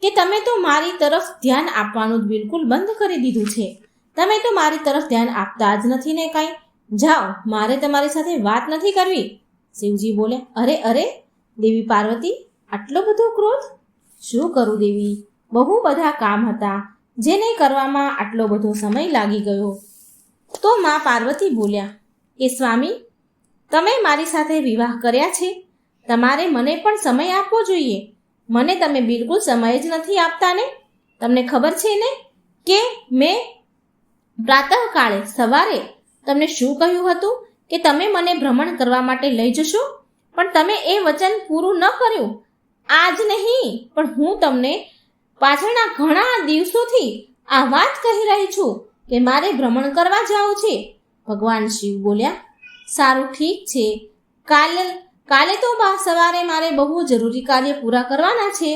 કે તમે તો મારી તરફ ધ્યાન આપવાનું બિલકુલ બંધ કરી દીધું છે. તમે તો મારી તરફ ધ્યાન આપતા જ નથી ને કાંઈ. જાઓ, મારે તમારી સાથે વાત નથી કરવી. શિવજી બોલ્યા, અરે અરે દેવી પાર્વતી, આટલો બધો ક્રોધ? શું કરું દેવી? બહુ બધા કામ હતા જેને કરવામાં આટલો બધો સમય લાગી ગયો. તો મા પાર્વતી બોલ્યા કે સ્વામી, તમે મારી સાથે વિવાહ કર્યા છે, તમારે મને પણ સમય આપવો જોઈએ. મને તમે બિલકુલ સમય જ નથી આપતા ને. તમને ખબર છે ને કે મેં પ્રાતઃકાળે સવારે તમને શું કહ્યું હતું કે તમે મને ભ્રમણ કરવા માટે લઈ જશો, પણ તમે એ વચન પૂરું ન કર્યું. આજ નહીં, પણ હું તમને પાછળના ઘણા દિવસોથી આ વાત કહી રહી છું કે મારે ભ્રમણ કરવા જવું છે. ભગવાન શિવ બોલ્યા, સારું, ઠીક છે, કાલે તો સવારે મારે બહુ જરૂરી કાર્ય પૂરા કરવાના છે,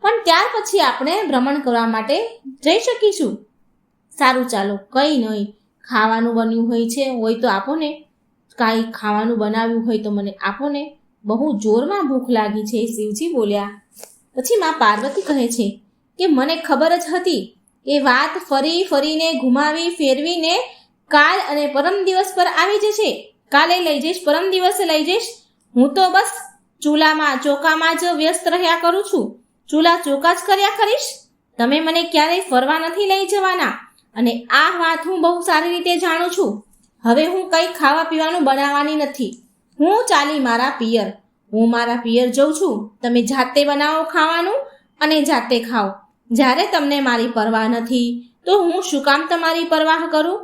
પણ ત્યાર પછી આપણે ભ્રમણ કરવા માટે જઈ શકીશું. સારું, ચાલો, કંઈ નહીં. ખાવાનું બન્યું હોય તો આપો ને. કાંઈ ખાવાનું બનાવ્યું હોય તો મને આપો ને. બહુ જોરમાં ભૂખ લાગી છે. શિવજી બોલ્યા. પછી મા પાર્વતી કહે છે કે મને ખબર જ હતી કે વાત ફરીને ઘુમાવી ફેરવીને કાલ અને પરમ દિવસ પર આવી જશે. કાલે લઈ જઈશ, પરમ દિવસે લઈ જઈશ. હું તો બસ ચોકામાં જ વ્યસ્ત રહ્યા કરું છું. ચોકા જ કર્યા કરીશ. તમે મને ક્યારેય ફરવા નથી લઈ જવાના અને આ વાત હું બહુ સારી રીતે જાણું છું. હવે હું કંઈ ખાવા પીવાનું બનાવવાની નથી. હું ચાલી મારા પિયર. હું મારા પિયર જઉં છું. તમે જાતે બનાવો ખાવાનું અને જાતે ખાઓ. જ્યારે તમને મારી પરવાહ નથી તો હું શું કામ તમારી પરવાહ કરું?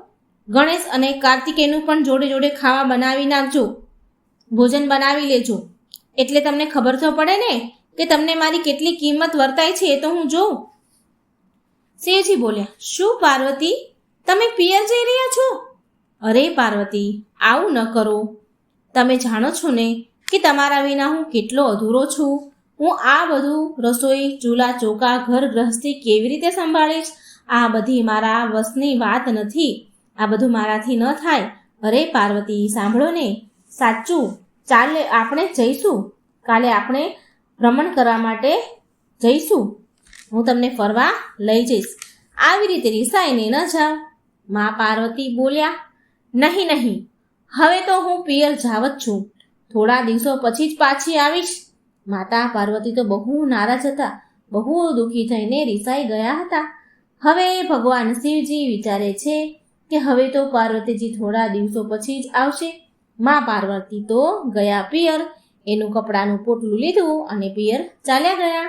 ગણેશ અને કાર્તિકેયનું પણ જોડે જોડે ખાવા બનાવી નાખજો, ભોજન બનાવી લેજો, એટલે તમને ખબર તો પડે ને કે તમને મારી કેટલી કિંમત વર્તાય છે એ તો હું જોઉં. શિવજી બોલ્યા, શું પાર્વતી, તમે પિયર જઈ રહ્યા છો? અરે પાર્વતી, આવું ન કરો. તમે જાણો છો ને કે તમારા વિના હું કેટલો અધૂરો છું. હું આ બધું રસોઈ, ચૂલા ચોકા, ઘર ગૃહસ્થી કેવી રીતે સંભાળીશ? આ બધી મારા વશની વાત નથી. આ બધું મારાથી ન થાય. અરે પાર્વતી, સાંભળો ને, સાચું, ચાલે આપણે જઈશું. કાલે આપણે ભ્રમણ કરવા માટે જઈશું. હું તમને ફરવા લઈ જઈશ. આવી રીતે રિસાઈને ન જાઓ. મા પાર્વતી બોલ્યા, નહીં નહીં, હવે તો હું પિયર જાવ જ છું. થોડા દિવસો પછી જ પાછી આવીશ. માતા પાર્વતી તો બહુ નારાજ હતા, બહુ દુઃખી થઈને રિસાઈ ગયા હતા. હવે ભગવાન શિવજી વિચારે છે કે હવે તો પાર્વતીજી થોડા દિવસો પછી જ આવશે. મા પાર્વતી તો ગયા પિયર. એનું કપડાનું પોટલું લીધું અને પિયર ચાલ્યા ગયા.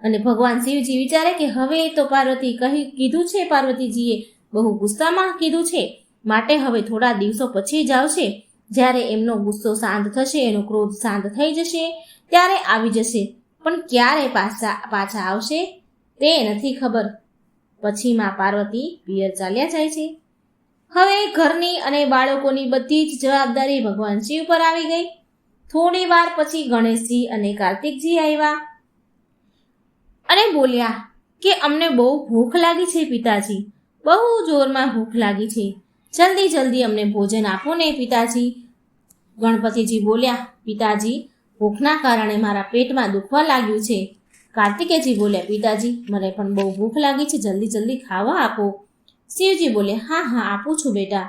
અને ભગવાન શિવજી વિચારે કે હવે તો પાર્વતી કીધું છે, પાર્વતીજીએ બહુ ગુસ્સામાં કીધું છે, માટે હવે થોડા દિવસો પછી જ આવશે. જ્યારે એમનો ગુસ્સો શાંત થશે, એનો ક્રોધ શાંત થઈ જશે, ત્યારે આવી જશે. પણ ક્યારે પાછા આવશે તે નથી ખબર. પછી મા પાર્વતી પિયર ચાલ્યા જાય છે. હવે ઘરની અને બાળકોની બધી જ જવાબદારી ભગવાન શિવ પર આવી ગઈ. થોડી વાર પછી ગણેશજી અને કાર્તિકજી આવ્યા અને બોલ્યા કે અમને બહુ ભૂખ લાગી છે પિતાજી, બહુ જોરમાં ભૂખ લાગી છે. જલ્દી જલ્દી અમને ભોજન આપો ને પિતાજી. ગણપતિજી બોલ્યા, પિતાજી, ભૂખના કારણે મારા પેટમાં દુખવા લાગ્યું છે. કાર્તિકેયજી બોલ્યા, પિતાજી, મને પણ બહુ ભૂખ લાગી છે, જલ્દી જલ્દી ખાવા આપો. શિવજી બોલ્યા, હા હા, આપું છું બેટા.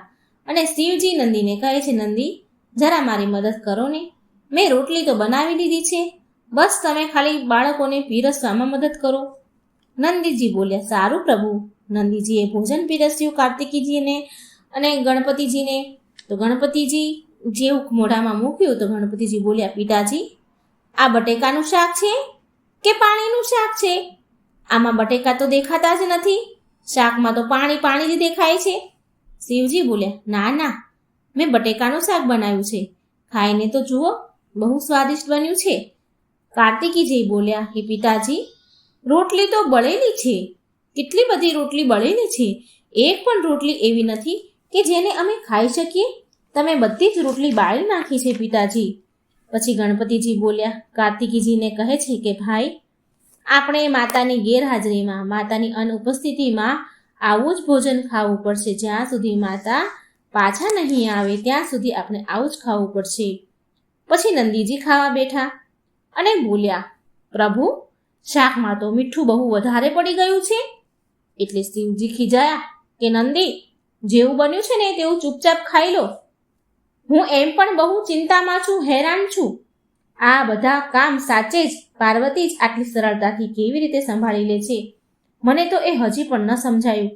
અને શિવજી નંદીને કહે છે, નંદી, જરા મારી મદદ કરો ને. મેં રોટલી તો બનાવી દીધી છે, બસ તમે ખાલી બાળકોને પીરસવામાં મદદ કરો. નંદીજી બોલ્યા, સારું પ્રભુ. નંદીજીએ ભોજન પીરસ્યું કાર્તિકીજીને અને ગણપતિજીને. તો ગણપતિજી જેવું મોઢામાં મૂક્યું તો ગણપતિજી બોલ્યા, પિતાજી, આ બટેકાનું શાક છે કે પાણીનું શાક છે? આમાં બટેકા તો દેખાતા જ નથી, શાકમાં તો પાણી પાણી જ દેખાય છે. શિવજી બોલ્યા, ના ના, મેં બટેકાનું શાક બનાવ્યું છે, ખાઈને તો જુઓ, બહુ સ્વાદિષ્ટ બન્યું છે. કાર્તિકીજી બોલ્યા, હે પિતાજી, રોટલી તો બળેલી છે, કેટલી બધી રોટલી બળેલી છે, એક પણ રોટલી એવી નથી કે જેને અમે ખાઈ શકીએ. તમે બધી જ રોટલી બાળી નાખી છે પિતાજી. પછી ગણપતિજી બોલ્યા, કાર્તિકીજીને કહે છે કે ભાઈ, આપણે માતાની ગેરહાજરીમાં, માતાની અનુપસ્થિતિમાં આવું જ ભોજન ખાવું પડશે. જ્યાં સુધી માતા પાછા નહીં આવે ત્યાં સુધી આપણે આવું જ ખાવું પડશે. પછી નંદીજી ખાવા બેઠા અને બોલ્યા, પ્રભુ, શાકમાં તો મીઠું બહુ વધારે પડી ગયું છે. એટલે શિવજી ખીજાયા કે નંદી, જેવું બન્યું છે ને તેવું ચૂપચાપ ખાઈ લો. હું એમ પણ બહુ ચિંતામાં છું, હેરાન છું. આ બધા કામ સાચે જ પાર્વતી જ આટલી સરળતાથી કેવી રીતે સંભાળી લે છે, મને તો એ હજી પણ ન સમજાયું.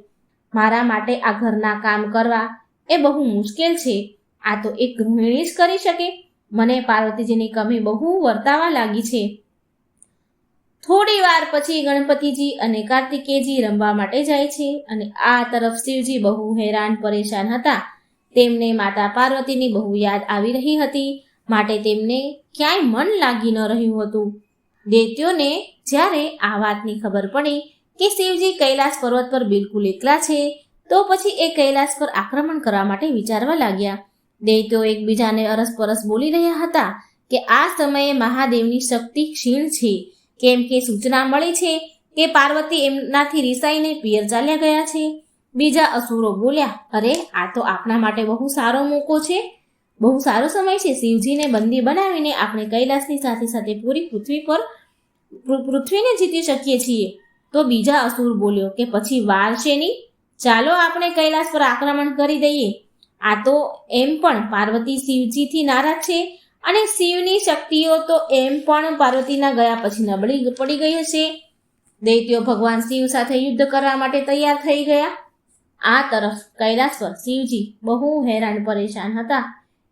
મારા માટે આ ઘરના કામ કરવા એ બહુ મુશ્કેલ છે. આ તો એક ગૃહિણી જ કરી શકે. મને પાર્વતીજીની કમી બહુ વર્તાવા લાગી છે. થોડી વાર પછી ગણપતિજી અને કાર્તિકેયજી રમવા માટે જાય છે અને આ તરફ શિવજી બહુ હેરાન પરેશાન હતા. તેમને માતા પાર્વતીની બહુ યાદ આવી રહી હતી, માટે તેમને ક્યાંય મન લાગી ન રહ્યું હતું. દૈત્યોને જ્યારે આ વાતની ખબર પડી કે શિવજી કૈલાસ પર્વત પર બિલકુલ એકલા છે, તો પછી એ કૈલાસ પર આક્રમણ કરવા માટે વિચારવા લાગ્યા. દૈત્યો એકબીજાને અરસપરસ બોલી રહ્યા હતા કે આ સમયે મહાદેવની શક્તિ ક્ષીણ છે, કેમ કે સૂચના મળી છે કે પાર્વતી એમનાથી રિસાઈને પિયર ચાલ્યા ગયા છે. બીજા અસુરો બોલ્યા, અરે આ તો આપણા માટે બહુ સારો મોકો છે, બહુ સારો સમય છે. શિવજીને બંદી બનાવીને આપણે કૈલાસની સાથે સાથે પૂરી પૃથ્વીને જીતી શકીએ છીએ. તો બીજા અસુર બોલ્યો કે પછી વાર શેની, ચાલો આપણે કૈલાસ પર આક્રમણ કરી દઈએ. આ તો એમ પણ પાર્વતી શિવજીથી નારાજ છે અને શિવની શક્તિઓ તો એમ પણ પાર્વતીના ગયા પછી નબળી પડી ગઈ હશે. દૈત્યો ભગવાન શિવ સાથે યુદ્ધ કરવા માટે તૈયાર થઈ ગયા. આ તરફ કૈલાસ પર શિવજી બહુ હેરાન પરેશાન હતા.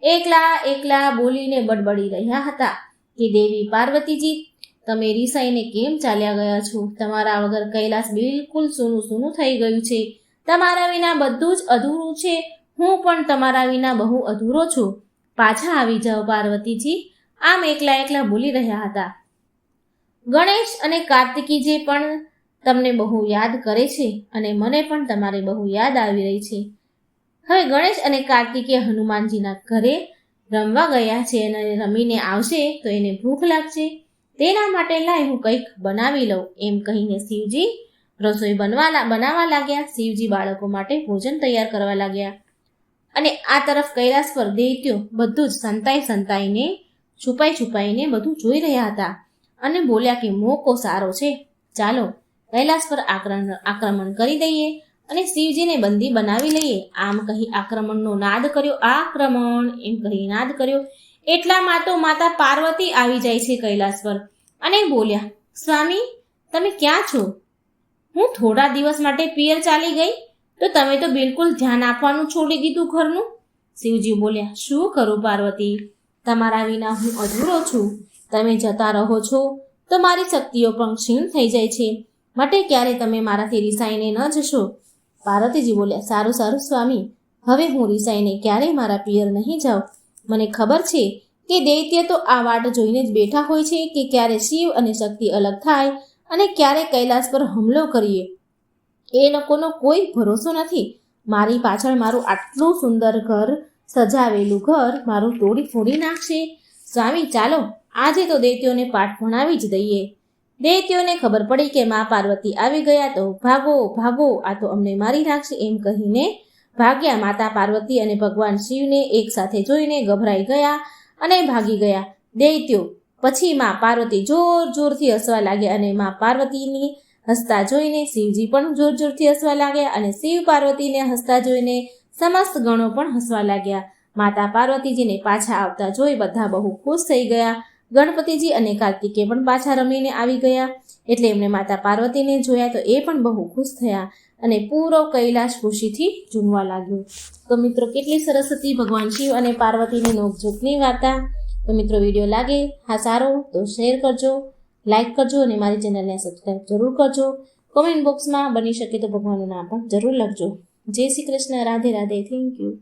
એકલા એકલા બોલીને બડબડી રહ્યા હતા કે દેવી પાર્વતીજી, તમે રિસાઈને કેમ ચાલ્યા ગયા છો? તમારા વગર કૈલાસ બિલકુલ સૂનું સૂનું થઈ ગયું છે. તમારા વિના બધું જ અધૂરું છે. હું પણ તમારા વિના બહુ અધૂરો છું. પાછા આવી જાઓ પાર્વતીજી. આમ એકલા એકલા બોલી રહ્યા હતા. ગણેશ અને કાર્તિકીજી પણ તમને બહુ યાદ કરે છે અને મને પણ તમારે બહુ યાદ આવી રહી છે. હવે ગણેશ અને કાર્તિકે હનુમાનજીના ઘરે રમવા ગયા છે અને રમીને આવશે તો એને ભૂખ લાગશે. તેના માટે લાય હું કંઈક બનાવી લઉં, એમ કહીને શિવજી રસોઈ બનાવવા લાગ્યા. શિવજી બાળકો માટે ભોજન તૈયાર કરવા લાગ્યા. અને આ તરફ કૈલાસ પર દૈત્યો બધું જ સંતાઈને છુપાઈને બધું જોઈ રહ્યા હતા અને બોલ્યા કે મોકો સારો છે, ચાલો કૈલાસ પર આક્રમણ કરી દઈએ અને શિવજીને બંદી બનાવી લઈએ. આમ કહી આક્રમણનો નાદ કર્યો. આક્રમણ એમ કહી નાદ કર્યો. એટલામાં તો માતા પાર્વતી આવી જાય છે કૈલાસ પર અને બોલ્યા, સ્વામી તમે ક્યાં છો? હું થોડા દિવસ માટે પિયર ચાલી ગઈ તો તમે તો બિલકુલ ધ્યાન આપવાનું છોડી દીધું ઘરનું. શિવજી બોલ્યા, શું કરું પાર્વતી, તમારા વિના હું અધૂરો છું. તમે જતા રહો છો તો મારી શક્તિઓ પણ ક્ષીણ થઈ જાય છે. માટે ક્યારે તમે મારાથી રિસાઈને ન જશો? પાર્વતીજી બોલ્યા, સારું સારું સ્વામી, હવે હું રિસાઈને ક્યારેય મારા પિયર નહીં જાઉં. મને ખબર છે કે દૈત્ય તો આ વાટ જોઈને જ બેઠા હોય છે કે ક્યારે શિવ અને શક્તિ અલગ થાય અને ક્યારે કૈલાસ પર હુમલો કરીએ. એ લોકોનો કોઈ ભરોસો નથી. મારી પાછળ મારું આટલું સુંદર ઘર, સજાવેલું ઘર મારું તોડી ફોડી નાખશે. સ્વામી ચાલો આજે તો દૈત્યોને પાઠ ભણાવી જ દઈએ. દૈત્યોને ખબર પડી કે મા પાર્વતી આવી ગયા તો ભાગો ભાગો, આ તો અમને મારી નાખશે એમ કહીને ભાગ્યા. માતા પાર્વતી અને ભગવાન શિવને એક સાથે જોઈને ગભરાઈ ગયા અને ભાગી ગયા દૈત્યો. પછી મા પાર્વતી જોર જોરથી હસવા લાગ્યા અને મા પાર્વતીની હસતા જોઈને શિવજી પણ જોર જોરથી હસવા લાગ્યા અને શિવ પાર્વતીને હસતા જોઈને સમસ્ત ગણો પણ હસવા લાગ્યા. માતા પાર્વતીજીને પાછા આવતા જોઈ બધા બહુ ખુશ થઈ ગયા. ગણપતિજી અને કાર્તિકે પણ પાછા રમીને આવી ગયા એટલે એમણે માતા પાર્વતીને જોયા તો એ પણ બહુ ખુશ થયા અને પૂરો કૈલાશ ખુશીથી ઝૂમવા લાગ્યો. તો મિત્રો કેટલી સરસ હતી ભગવાન શિવ અને પાર્વતીની નોકઝોકની વાર્તા. તો મિત્રો વિડીયો લાગે હા સારો તો શેર કરજો, લાઈક કરજો અને મારી ચેનલને સબસ્ક્રાઈબ જરૂર કરજો. કોમેન્ટ બોક્સમાં બની શકે તો ભગવાનનું નામ પણ જરૂર લખજો. જય શ્રી કૃષ્ણ. રાધે રાધે. Thank you.